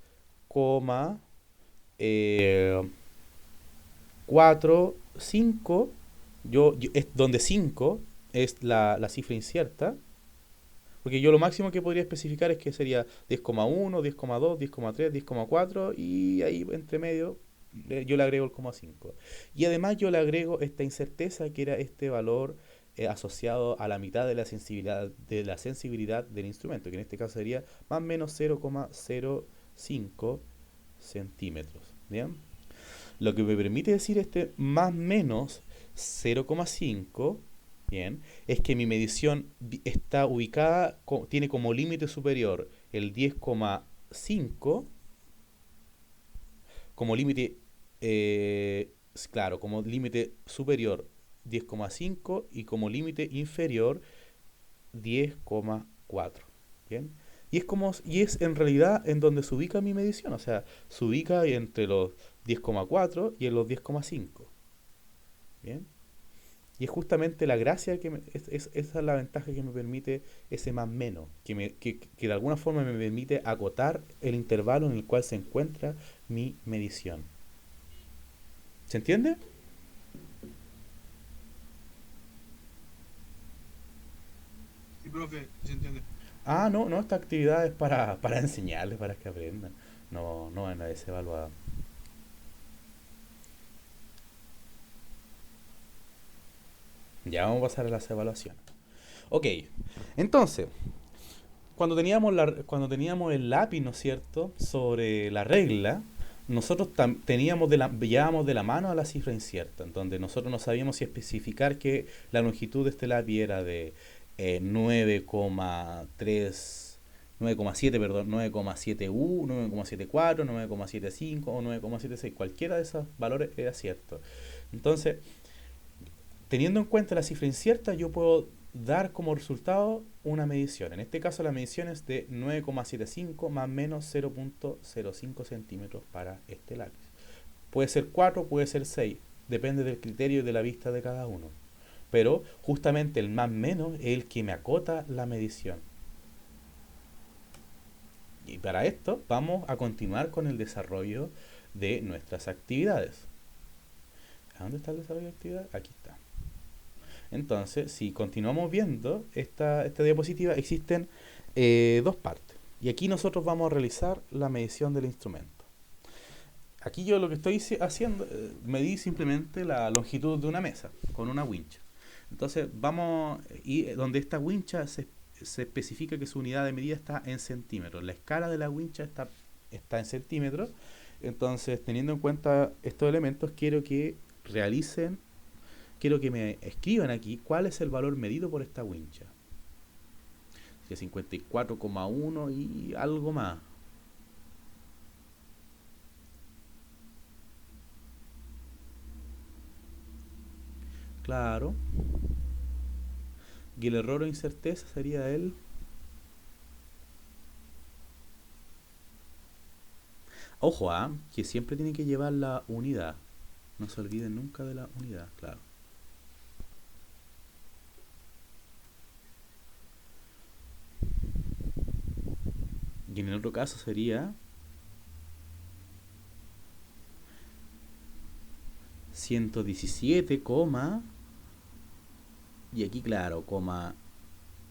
eh, 4, 5, es donde 5 es la cifra incierta, porque yo lo máximo que podría especificar es que sería 10,1, 10,2, 10,3, 10,4 y ahí entre medio yo le agrego el 0,5. Y además yo le agrego esta incerteza que era este valor asociado a la mitad de la sensibilidad del instrumento, que en este caso sería más o menos 0,05 centímetros. ¿Bien? Lo que me permite decir este más menos 0,5, bien, es que mi medición está ubicada, tiene como límite superior el 10,5, como límite, claro, como límite superior 10,5 y como límite inferior 10,4. Bien. Y es en realidad en donde se ubica mi medición, o sea, se ubica entre los 10,4 y en los 10,5. Bien. Y es justamente la gracia esa es la ventaja que me permite ese más menos, que de alguna forma me permite acotar el intervalo en el cual se encuentra mi medición. ¿Se entiende? Sí, profe, se entiende. Ah, no, no, esta actividad es para enseñarles, para que aprendan. No, no en la evaluada. Ya vamos a pasar a las evaluaciones. Ok, entonces, cuando teníamos el lápiz, ¿no es cierto?, sobre la regla, nosotros llevábamos de la mano a la cifra incierta, en donde nosotros no sabíamos si especificar que la longitud de este lápiz era de 9,3, 9,7, perdón, 9,7U, 9,74, 9,75 o 9,76. Cualquiera de esos valores era cierto. Entonces, teniendo en cuenta la cifra incierta, yo puedo dar como resultado una medición. En este caso la medición es de 9,75 más o menos 0,05 centímetros para este lápiz. Puede ser 4, puede ser 6, depende del criterio y de la vista de cada uno. Pero justamente el más menos es el que me acota la medición. Y para esto vamos a continuar con el desarrollo de nuestras actividades. ¿A dónde está el desarrollo de actividad? Aquí está. Entonces, si continuamos viendo esta diapositiva, existen dos partes. Y aquí nosotros vamos a realizar la medición del instrumento. Aquí yo lo que estoy haciendo, medí simplemente la longitud de una mesa con una wincha. Entonces, y donde esta wincha se especifica que su unidad de medida está en centímetros. La escala de la wincha está en centímetros. Entonces, teniendo en cuenta estos elementos, quiero que me escriban aquí cuál es el valor medido por esta wincha. Si es 54,1 y algo más. Claro. Y el error o incerteza sería el... Ojo, que siempre tiene que llevar la unidad. No se olviden nunca de la unidad, claro. Y en el otro caso sería 117, y aquí claro,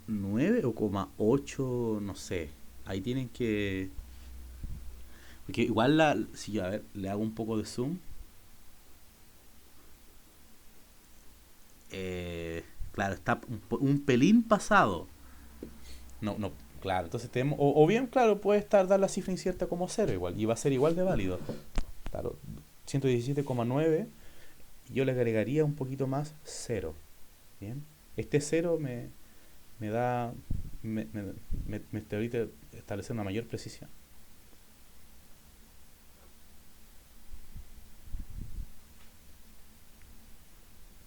9 o 8, no sé. Ahí tienen que... Porque igual si yo, a ver, le hago un poco de zoom. Claro, está un pelín pasado. No, no, claro. Entonces tenemos... O bien, claro, puede dar la cifra incierta como 0 igual. Y va a ser igual de válido. Claro, 117,9. Yo le agregaría un poquito más 0. Bien. Este 0 me da... Me permite establecer una mayor precisión.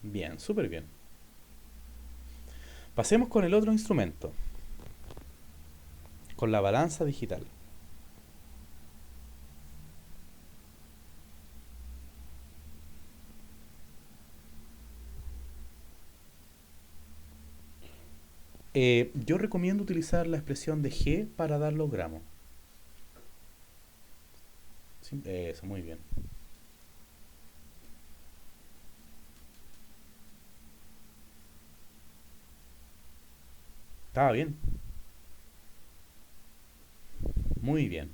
Bien, súper bien. Pasemos con el otro instrumento, con la balanza digital. Yo recomiendo utilizar la expresión de G para dar los gramos. Sí, eso, muy bien. Estaba bien, muy bien.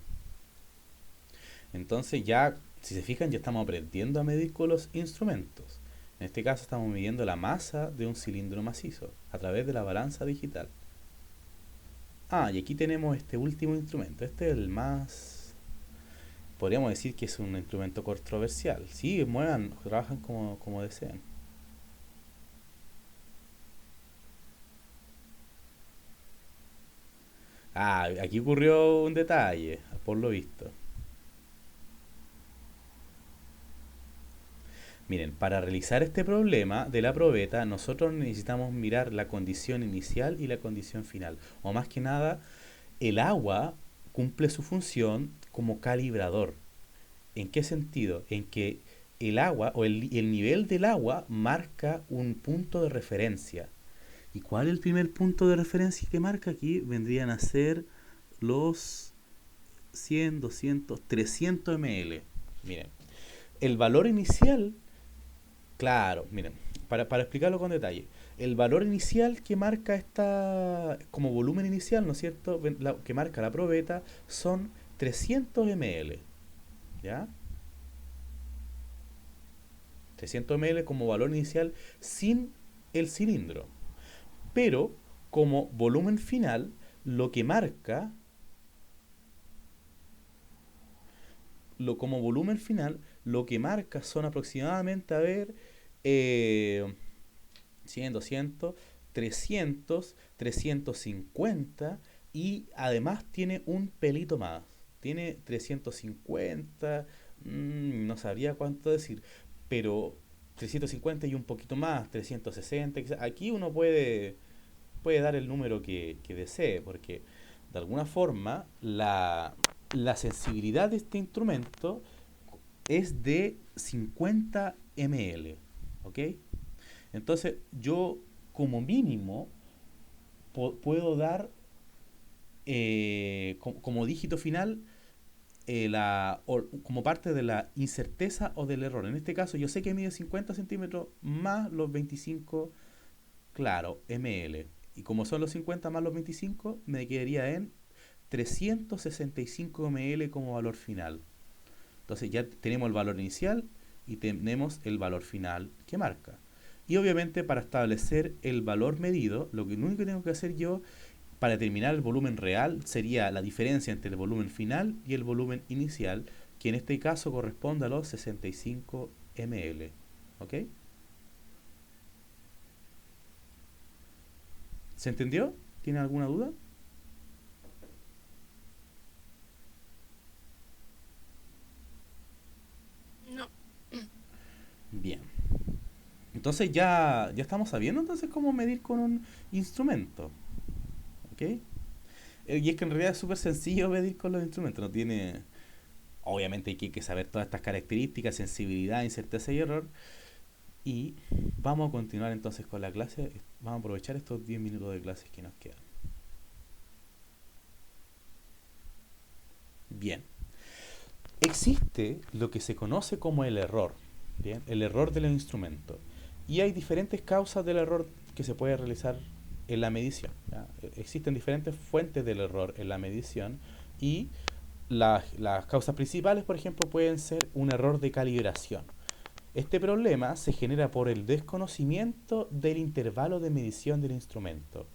Entonces ya, si se fijan, ya estamos aprendiendo a medir con los instrumentos. En este caso estamos midiendo la masa de un cilindro macizo a través de la balanza digital. Ah, y aquí tenemos este último instrumento. Este es el más... Podríamos decir que es un instrumento controversial. Sí, muevan, trabajan como desean. Ah, aquí ocurrió un detalle, por lo visto. Miren, para realizar este problema de la probeta, nosotros necesitamos mirar la condición inicial y la condición final. O más que nada, el agua cumple su función como calibrador. ¿En qué sentido? En que el agua o el nivel del agua marca un punto de referencia. ¿Y cuál es el primer punto de referencia que marca aquí? Vendrían a ser los 100, 200, 300 ml. Miren, el valor inicial, claro, miren, para explicarlo con detalle, el valor inicial que marca esta, como volumen inicial, ¿no es cierto? Que marca la probeta son 300 ml, ¿ya? 300 ml como valor inicial sin el cilindro. Pero como volumen final, lo que marca, como volumen final, lo que marca son aproximadamente, a ver, 100, 200, 300, 350 y además tiene un pelito más. Tiene 350, no sabría cuánto decir, pero 350 y un poquito más, 360, quizás. Aquí uno puede dar el número que desee, porque de alguna forma la sensibilidad de este instrumento es de 50 ml, ¿ok? Entonces yo como mínimo puedo dar como dígito final como parte de la incerteza o del error. En este caso yo sé que mide 50 centímetros más los 25, claro, ml. Y como son los 50 más los 25, me quedaría en 365 ml como valor final. Entonces ya tenemos el valor inicial y tenemos el valor final que marca. Y obviamente para establecer el valor medido, lo único que tengo que hacer yo para determinar el volumen real sería la diferencia entre el volumen final y el volumen inicial, que en este caso corresponde a los 65 ml. ¿Ok? ¿Se entendió? ¿Tiene alguna duda? No. Bien. Entonces ya estamos sabiendo entonces cómo medir con un instrumento. ¿Ok? Y es que en realidad es súper sencillo medir con los instrumentos. No tiene... Obviamente hay que saber todas estas características, sensibilidad, incerteza y error. Y vamos a continuar entonces con la clase. Vamos a aprovechar estos 10 minutos de clases que nos quedan. Bien. Existe lo que se conoce como el error. Bien, el error del instrumento. Y hay diferentes causas del error que se puede realizar en la medición. ¿Ya? Existen diferentes fuentes del error en la medición y las causas principales, por ejemplo, pueden ser un error de calibración. Este problema se genera por el desconocimiento del intervalo de medición del instrumento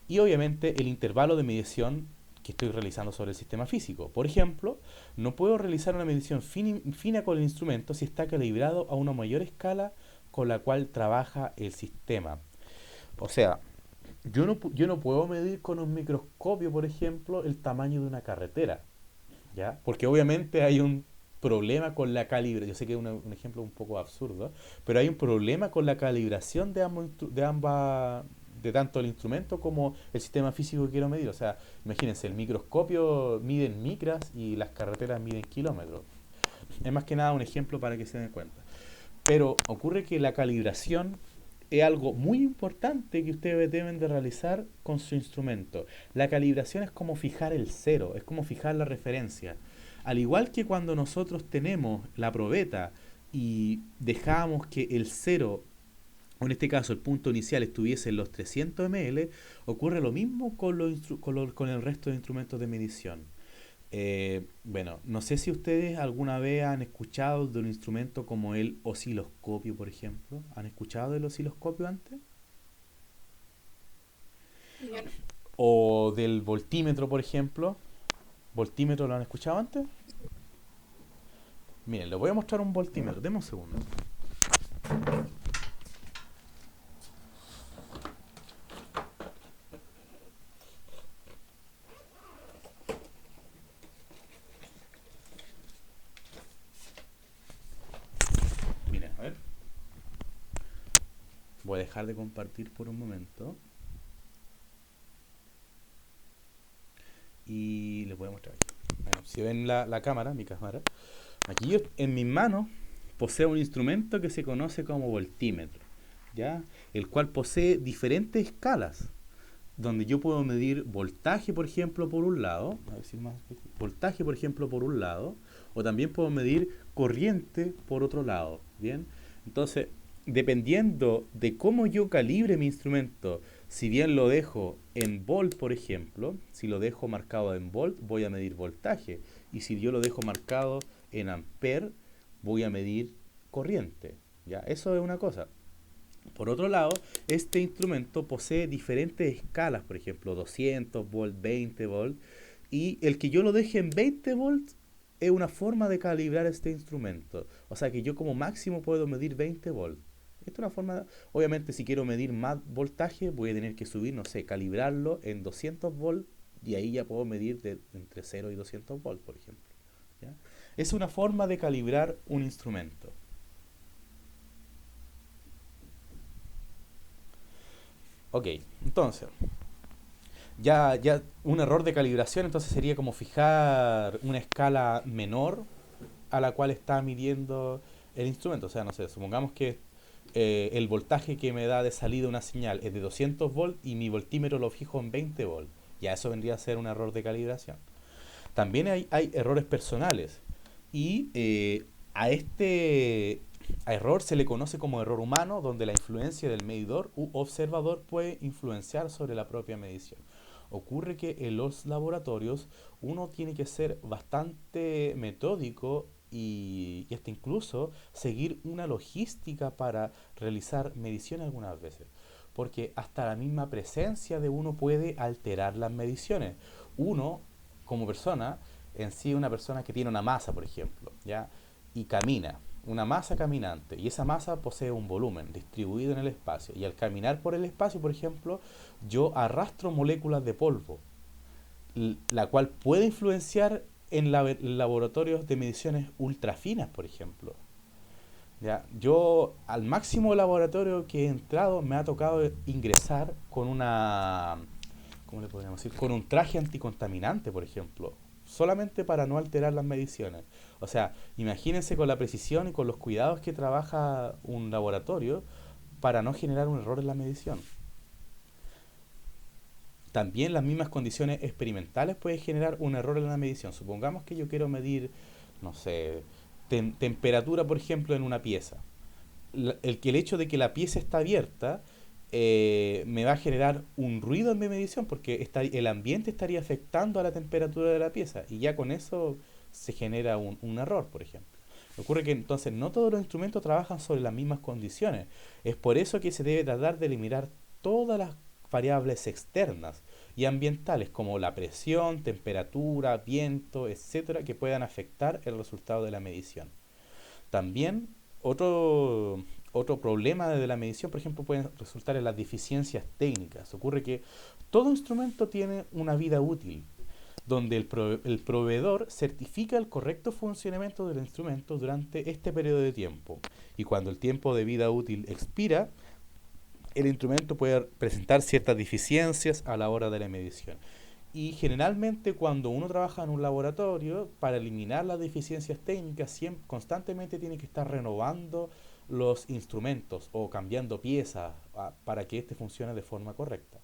y obviamente el intervalo de medición que estoy realizando sobre el sistema físico. Por ejemplo, no puedo realizar una medición fina con el instrumento si está calibrado a una mayor escala con la cual trabaja el sistema. O sea, yo no puedo medir con un microscopio, por ejemplo, el tamaño de una carretera, ¿ya? Porque obviamente hay un problema con la calibración. Yo sé que es un ejemplo un poco absurdo, pero hay un problema con la calibración de ambas de tanto el instrumento como el sistema físico que quiero medir. O sea, imagínense, el microscopio mide en micras y las carreteras miden kilómetros. Es más que nada un ejemplo para que se den cuenta. Pero ocurre que la calibración es algo muy importante que ustedes deben de realizar con su instrumento. La calibración es como fijar el cero, es como fijar la referencia. Al igual que cuando nosotros tenemos la probeta y dejamos que el cero, o en este caso el punto inicial, estuviese en los 300 ml, ocurre lo mismo con el resto de instrumentos de medición. Bueno, no sé si ustedes alguna vez han escuchado de un instrumento como el osciloscopio, por ejemplo. ¿Han escuchado del osciloscopio antes? Yo no. O del voltímetro, por ejemplo. ¿Voltímetro lo han escuchado antes? Miren, les voy a mostrar un voltímetro. Deme un segundo. Miren, a ver. Voy a dejar de compartir por un momento. Y les voy a mostrar aquí. Bueno, si ven la cámara, mi cámara, aquí yo en mis manos poseo un instrumento que se conoce como voltímetro, ¿ya? El cual posee diferentes escalas, donde yo puedo medir voltaje, por ejemplo, por un lado, a ver si más, voltaje, por ejemplo, por un lado, o también puedo medir corriente por otro lado, ¿bien? Entonces, dependiendo de cómo yo calibre mi instrumento, si bien lo dejo en volt, por ejemplo, si lo dejo marcado en volt, voy a medir voltaje, y si yo lo dejo marcado en ampere, voy a medir corriente, ¿ya? Eso es una cosa. Por otro lado, este instrumento posee diferentes escalas, por ejemplo, 200 volts, 20 volts, y el que yo lo deje en 20 volts es una forma de calibrar este instrumento. O sea que yo como máximo puedo medir 20 volts. Esta es una forma, obviamente si quiero medir más voltaje, voy a tener que subir, no sé, calibrarlo en 200 volts, y ahí ya puedo medir entre 0 y 200 volts, por ejemplo, ¿ya? Es una forma de calibrar un instrumento. Ok, entonces, ya un error de calibración entonces sería como fijar una escala menor a la cual está midiendo el instrumento. O sea, no sé, supongamos que el voltaje que me da de salida una señal es de 200 volts y mi voltímetro lo fijo en 20 volts. Ya eso vendría a ser un error de calibración. También hay errores personales y a este error se le conoce como error humano, donde la influencia del medidor u observador puede influenciar sobre la propia medición. Ocurre que en los laboratorios uno tiene que ser bastante metódico y hasta incluso seguir una logística para realizar mediciones algunas veces, porque hasta la misma presencia de uno puede alterar las mediciones. Uno, como persona, en sí es una persona que tiene una masa, por ejemplo, ¿ya? Y camina, una masa caminante, y esa masa posee un volumen distribuido en el espacio, y al caminar por el espacio, por ejemplo, yo arrastro moléculas de polvo, la cual puede influenciar en laboratorios de mediciones ultra finas, por ejemplo. ¿Ya? Yo al máximo laboratorio que he entrado me ha tocado ingresar con una, ¿cómo le podríamos decir? Con un traje anticontaminante, por ejemplo, solamente para no alterar las mediciones. O sea, imagínense con la precisión y con los cuidados que trabaja un laboratorio para no generar un error en la medición. También las mismas condiciones experimentales pueden generar un error en la medición. Supongamos que yo quiero medir, no sé, temperatura, por ejemplo, en una pieza. El hecho de que la pieza está abierta me va a generar un ruido en mi medición porque el ambiente estaría afectando a la temperatura de la pieza y ya con eso se genera un error, por ejemplo. Ocurre que entonces no todos los instrumentos trabajan sobre las mismas condiciones. Es por eso que se debe tratar de eliminar todas las variables externas y ambientales como la presión, temperatura, viento, etcétera, que puedan afectar el resultado de la medición. También otro problema de la medición, por ejemplo, pueden resultar en las deficiencias técnicas. Ocurre que todo instrumento tiene una vida útil, donde el proveedor certifica el correcto funcionamiento del instrumento durante este periodo de tiempo. Y cuando el tiempo de vida útil expira, el instrumento puede presentar ciertas deficiencias a la hora de la medición. Y generalmente cuando uno trabaja en un laboratorio, para eliminar las deficiencias técnicas, constantemente tiene que estar renovando los instrumentos o cambiando piezas para que éste funcione de forma correcta.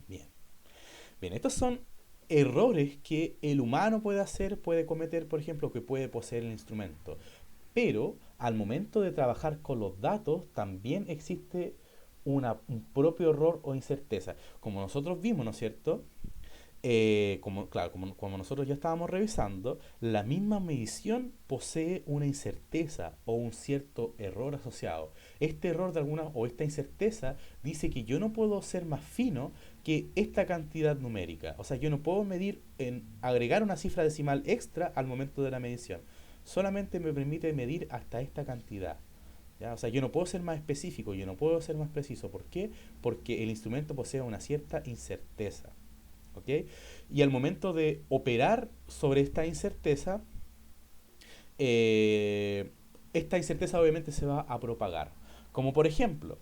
Bien. Bien, estos son errores que el humano puede hacer, puede cometer, por ejemplo, que puede poseer el instrumento. Pero al momento de trabajar con los datos también existe un propio error o incerteza. Como nosotros vimos, ¿no es cierto? Como nosotros ya estábamos revisando, la misma medición posee una incerteza o un cierto error asociado. Este error de alguna o esta incerteza dice que yo no puedo ser más fino que esta cantidad numérica. O sea, yo no puedo agregar una cifra decimal extra al momento de la medición. Solamente me permite medir hasta esta cantidad. ¿Ya? O sea, yo no puedo ser más específico, yo no puedo ser más preciso. ¿Por qué? Porque el instrumento posee una cierta incerteza. ¿Ok? Y al momento de operar sobre esta incerteza obviamente se va a propagar. Como por ejemplo,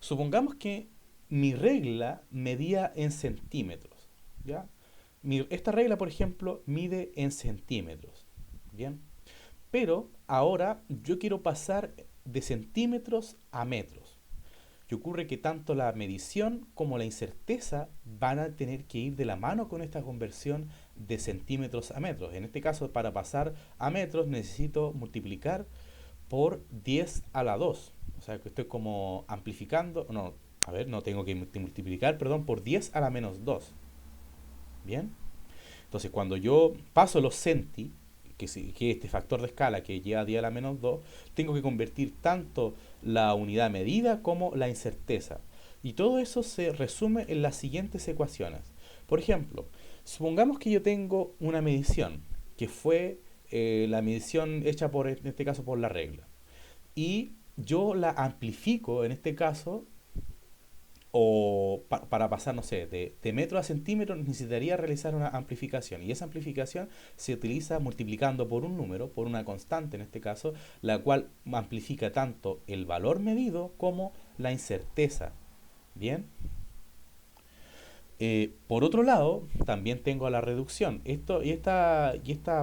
supongamos que mi regla medía en centímetros. ¿Ya? Esta regla, por ejemplo, mide en centímetros. ¿Bien? Pero ahora yo quiero pasar de centímetros a metros. Y ocurre que tanto la medición como la incerteza van a tener que ir de la mano con esta conversión de centímetros a metros. En este caso, para pasar a metros necesito multiplicar por 10 a la 2. O sea, que estoy como amplificando. No, a ver, no tengo que multiplicar, perdón, por 10 a la menos 2. ¿Bien? Entonces, cuando yo paso los centi, que es este factor de escala que lleva a 10 a la menos 2, tengo que convertir tanto la unidad medida como la incerteza. Y todo eso se resume en las siguientes ecuaciones. Por ejemplo, supongamos que yo tengo una medición, que fue la medición hecha en este caso por la regla. Y yo la amplifico, en este caso, para pasar, no sé, de metro a centímetro necesitaría realizar una amplificación. Y esa amplificación se utiliza multiplicando por un número, por una constante en este caso, la cual amplifica tanto el valor medido como la incerteza. Bien. Por otro lado, también tengo la reducción. Esta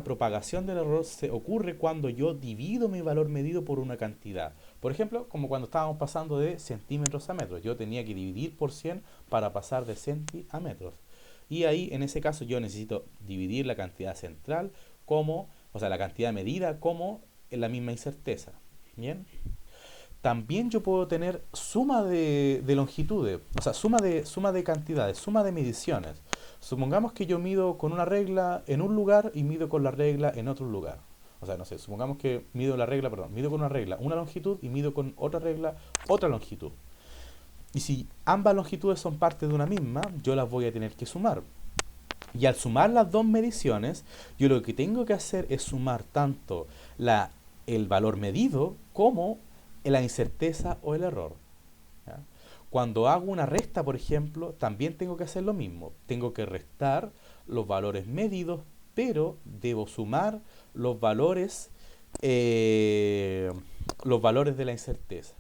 propagación del error se ocurre cuando yo divido mi valor medido por una cantidad. Por ejemplo, como cuando estábamos pasando de centímetros a metros. Yo tenía que dividir por 100 para pasar de centi a metros. Y ahí, en ese caso, yo necesito dividir la cantidad central o sea, la cantidad medida como en la misma incerteza. Bien. También yo puedo tener suma de longitudes, o sea, suma de cantidades, suma de mediciones. Supongamos que yo mido con una regla en un lugar y mido con la regla en otro lugar. O sea, no sé, supongamos que mido con una regla una longitud y mido con otra regla otra longitud. Y si ambas longitudes son parte de una misma, yo las voy a tener que sumar. Y al sumar las dos mediciones, yo lo que tengo que hacer es sumar tanto el valor medido como la incerteza o el error. ¿Ya? Cuando hago una resta, por ejemplo, también tengo que hacer lo mismo. Tengo que restar los valores medidos, pero debo sumar los valores de la incerteza.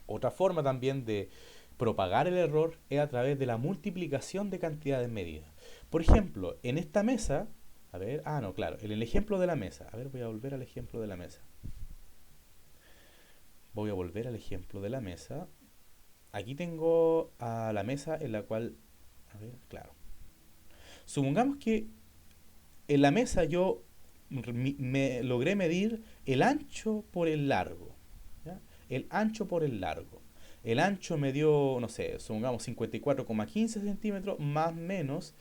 Otra forma también de propagar el error es a través de la multiplicación de cantidades medidas. Por ejemplo, en esta mesa, en el ejemplo de la mesa. A ver, voy a volver al ejemplo de la mesa. Aquí tengo a la mesa en la cual, supongamos que en la mesa yo me logré medir el ancho por el largo. ¿Ya? El ancho por el largo. El ancho me dio, no sé, supongamos 54,15 centímetros más menos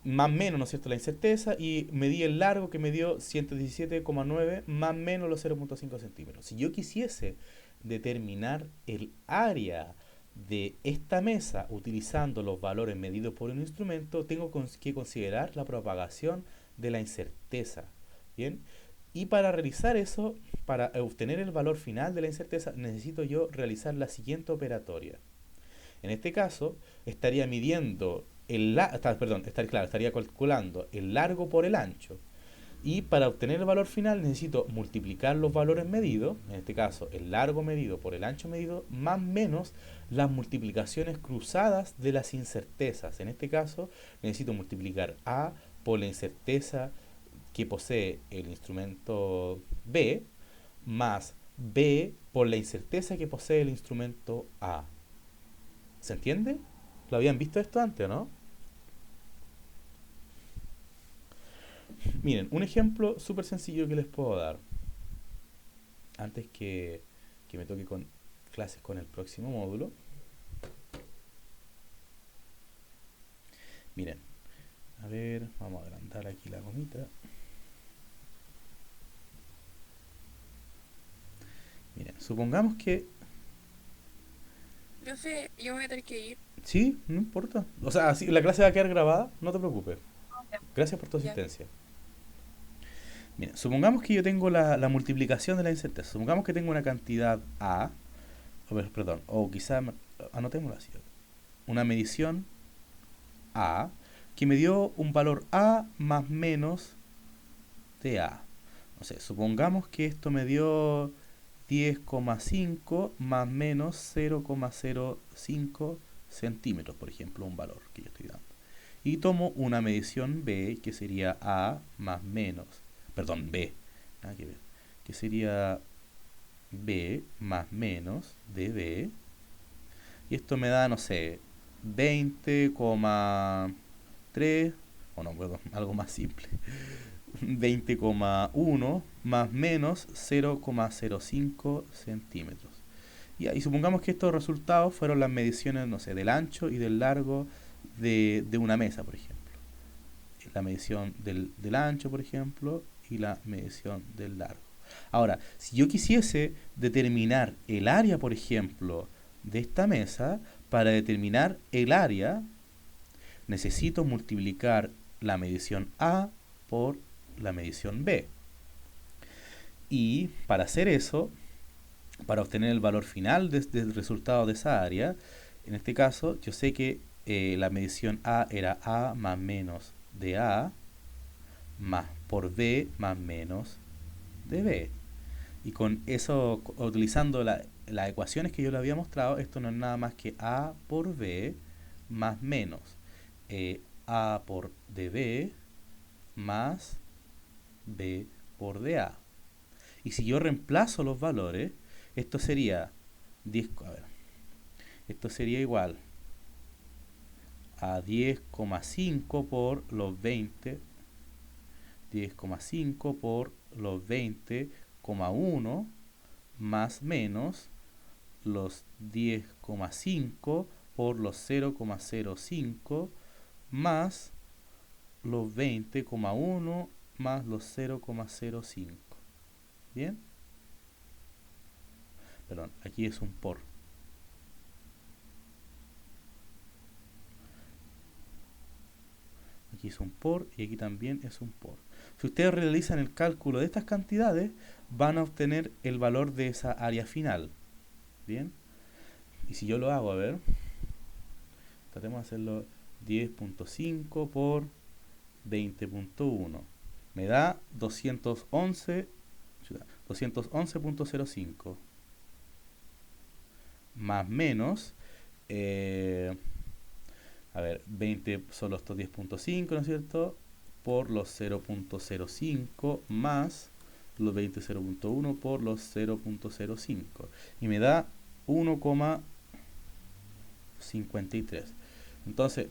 ¿no es cierto?, la incerteza, y medí el largo que me dio 117,9 más menos los 0,5 centímetros. Si yo quisiese determinar el área de esta mesa utilizando los valores medidos por un instrumento, tengo que considerar la propagación de la incerteza. ¿Bien? Y para realizar eso, para obtener el valor final de la incerteza, necesito yo realizar la siguiente operatoria. En este caso, estaría midiendo estaría calculando el largo por el ancho. Y para obtener el valor final necesito multiplicar los valores medidos, en este caso el largo medido por el ancho medido, más menos las multiplicaciones cruzadas de las incertezas. En este caso necesito multiplicar A por la incerteza que posee el instrumento B, más B por la incerteza que posee el instrumento A. ¿Se entiende? ¿Lo habían visto esto antes o no? Miren, un ejemplo súper sencillo que les puedo dar, antes que me toque con clases con el próximo módulo. Miren, a ver, vamos a agrandar aquí la gomita. Miren, supongamos que... Profe, yo voy a tener que ir. Sí, no importa. O sea, si la clase va a quedar grabada, no te preocupes. Ya. Gracias por tu Ya. asistencia. Mira, supongamos que yo tengo la multiplicación de la incerteza. Supongamos que tengo una cantidad A, perdón, o quizá anotémoslo así. Una medición A que me dio un valor A más menos de A. No sé, supongamos que esto me dio 10,5 más menos 0,05 centímetros, por ejemplo, un valor que yo estoy dando. Y tomo una medición B, que sería A más menos, perdón, B, nada que ver, que sería B más menos de B. Y esto me da, no sé, 20,3, o no, perdón, algo más simple. 20,1 más menos 0,05 centímetros. Y ahí supongamos que estos resultados fueron las mediciones, no sé, del ancho y del largo de una mesa, por ejemplo. La medición del ancho, por ejemplo, y la medición del largo. Ahora, si yo quisiese determinar el área, por ejemplo, de esta mesa, para determinar el área, necesito multiplicar la medición A por la medición B. Y para hacer eso, para obtener el valor final del resultado de esa área, en este caso yo sé que la medición A era A más menos de A más por B más menos de B. Y con eso, utilizando las ecuaciones que yo le había mostrado, esto no es nada más que A por B más menos A por dB más B por dA. Y si yo reemplazo los valores, esto sería 10, a ver, esto sería igual a 10,5 por los 20, 10,5 por los 20,1 más menos los 10,5 por los 0,05 más los 20,1 más los 0,05. ¿Bien? Perdón, aquí es un por. Aquí es un por y aquí también es un por. Si ustedes realizan el cálculo de estas cantidades, van a obtener el valor de esa área final. ¿Bien? Y si yo lo hago, a ver, tratemos de hacerlo 10.5 por 20.1. Me da 211.05 más menos a ver, 20 son estos 10.5, ¿no es cierto? Por los 0.05 más los 20.0.1 por los 0.05 y me da 1,53. Entonces,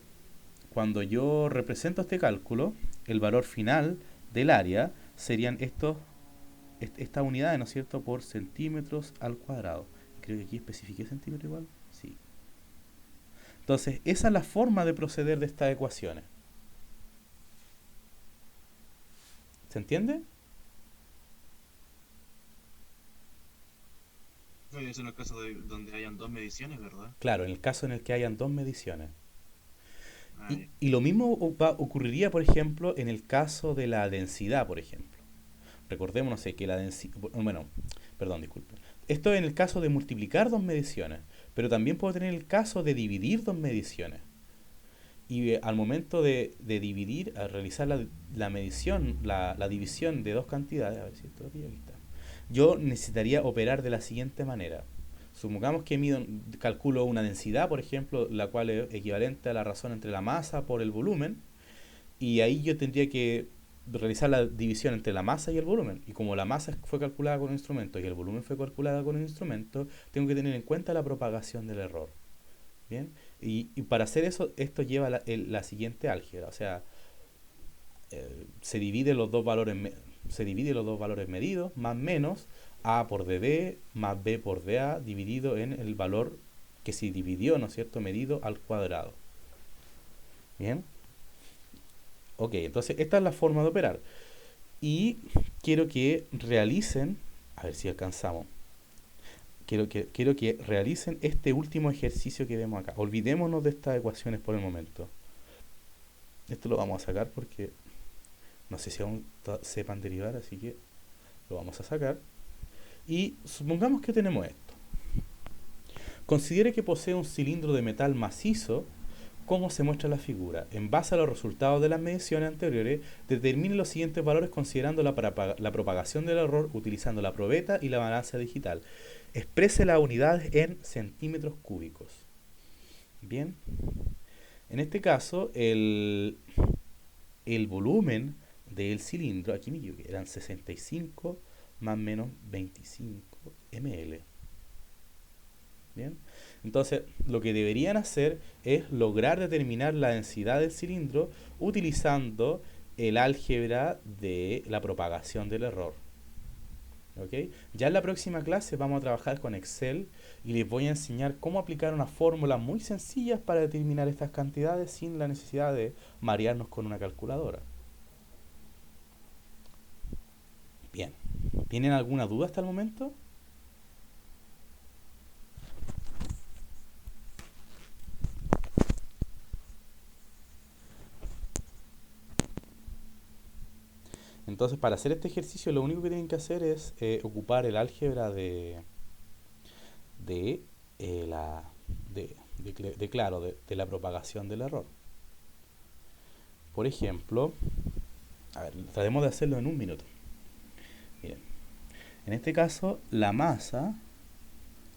cuando yo represento este cálculo, el valor final del área serían estas unidades, ¿no es cierto?, por centímetros al cuadrado. Creo que aquí especifiqué centímetro igual. Sí. Entonces, esa es la forma de proceder de estas ecuaciones. ¿Se entiende? Eso es en el caso de donde hayan dos mediciones, ¿verdad? Claro, en el caso en el que hayan dos mediciones. Ah, ya. Y lo mismo ocurriría, por ejemplo, en el caso de la densidad, por ejemplo. Recordemos, no sé, que la densidad... Bueno, perdón, disculpe. Esto en el caso de multiplicar dos mediciones, pero también puedo tener el caso de dividir dos mediciones. Y al momento de dividir, al realizar la medición, la división de dos cantidades, a ver si esto lo pillo, aquí está. Yo necesitaría operar de la siguiente manera. Supongamos que calculo una densidad, por ejemplo, la cual es equivalente a la razón entre la masa por el volumen, y ahí yo tendría que realizar la división entre la masa y el volumen. Y como la masa fue calculada con un instrumento y el volumen fue calculado con un instrumento, tengo que tener en cuenta la propagación del error. ¿Bien? Y para hacer eso, esto lleva la siguiente álgebra. O sea, se divide los dos valores medidos, más menos a por db más b por da, dividido en el valor que se dividió, ¿no es cierto?, medido al cuadrado. ¿Bien? Ok, entonces esta es la forma de operar. Y quiero que realicen, a ver si alcanzamos, quiero que realicen este último ejercicio que vemos acá. Olvidémonos de estas ecuaciones por el momento. Esto lo vamos a sacar porque no sé si aún sepan derivar, así que lo vamos a sacar. Y supongamos que tenemos esto. Considere que posee un cilindro de metal macizo, como se muestra en la figura. En base a los resultados de las mediciones anteriores, determine los siguientes valores considerando la propagación del error utilizando la probeta y la balanza digital. Exprese las unidades en centímetros cúbicos. Bien. En este caso, el volumen del cilindro, aquí me equivoqué, eran 65 más menos 25 ml. Bien. Entonces, lo que deberían hacer es lograr determinar la densidad del cilindro utilizando el álgebra de la propagación del error. ¿Ok? Ya en la próxima clase vamos a trabajar con Excel y les voy a enseñar cómo aplicar una fórmula muy sencilla para determinar estas cantidades sin la necesidad de marearnos con una calculadora. Bien. ¿Tienen alguna duda hasta el momento? Entonces, para hacer este ejercicio, lo único que tienen que hacer es ocupar el álgebra de, la, de la propagación del error. Por ejemplo, a ver, tratemos de hacerlo en un minuto. Miren, en este caso, la masa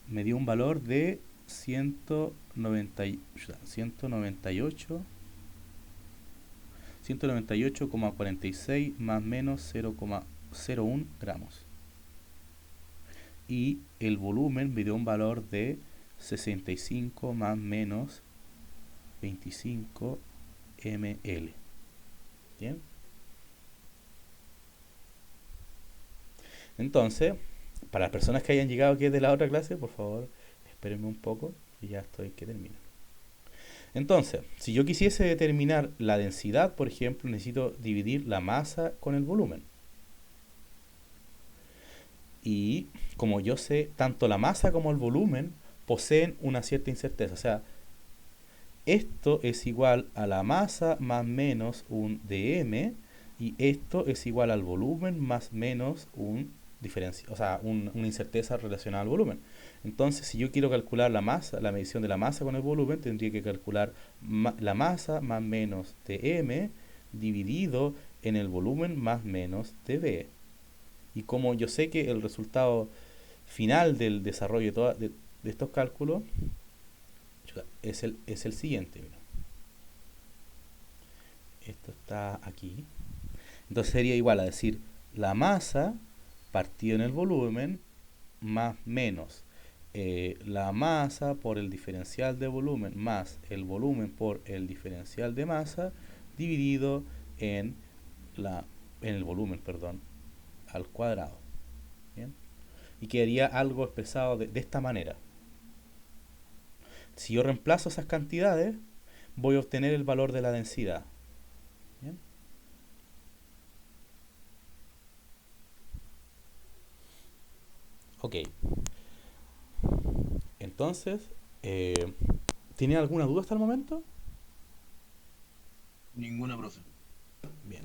me dio un valor de 198,46 más menos 0,01 gramos. Y el volumen me dio un valor de 65 más menos 25 ml. ¿Bien? Entonces, para las personas que hayan llegado aquí de la otra clase, por favor, espérenme un poco y ya estoy que termino. Entonces, si yo quisiese determinar la densidad, por ejemplo, necesito dividir la masa con el volumen. Y como yo sé, tanto la masa como el volumen poseen una cierta incerteza. O sea, esto es igual a la masa más menos un dm y esto es igual al volumen más menos un diferencia, o sea, una incerteza relacionada al volumen. Entonces, si yo quiero calcular la masa, la medición de la masa con el volumen, tendría que calcular la masa más menos dm dividido en el volumen más menos dv. Y como yo sé que el resultado final del desarrollo de estos cálculos es el siguiente. Mira. Esto está aquí. Entonces sería igual a decir la masa partido en el volumen más menos la masa por el diferencial de volumen más el volumen por el diferencial de masa dividido en el volumen, perdón, al cuadrado. ¿Bien? Y quedaría algo expresado de esta manera. Si yo reemplazo esas cantidades, voy a obtener el valor de la densidad. ¿Bien? Ok. Entonces, ¿tiene alguna duda hasta el momento? Ninguna, profe. Bien,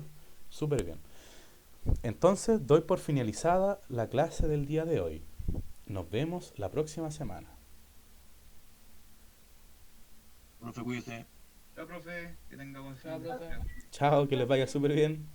súper bien. Entonces, doy por finalizada la clase del día de hoy. Nos vemos la próxima semana. Profe, cuídese. Chao, profe. Que tenga buen Chao, fin de profe. semana. Chao, que les vaya súper bien.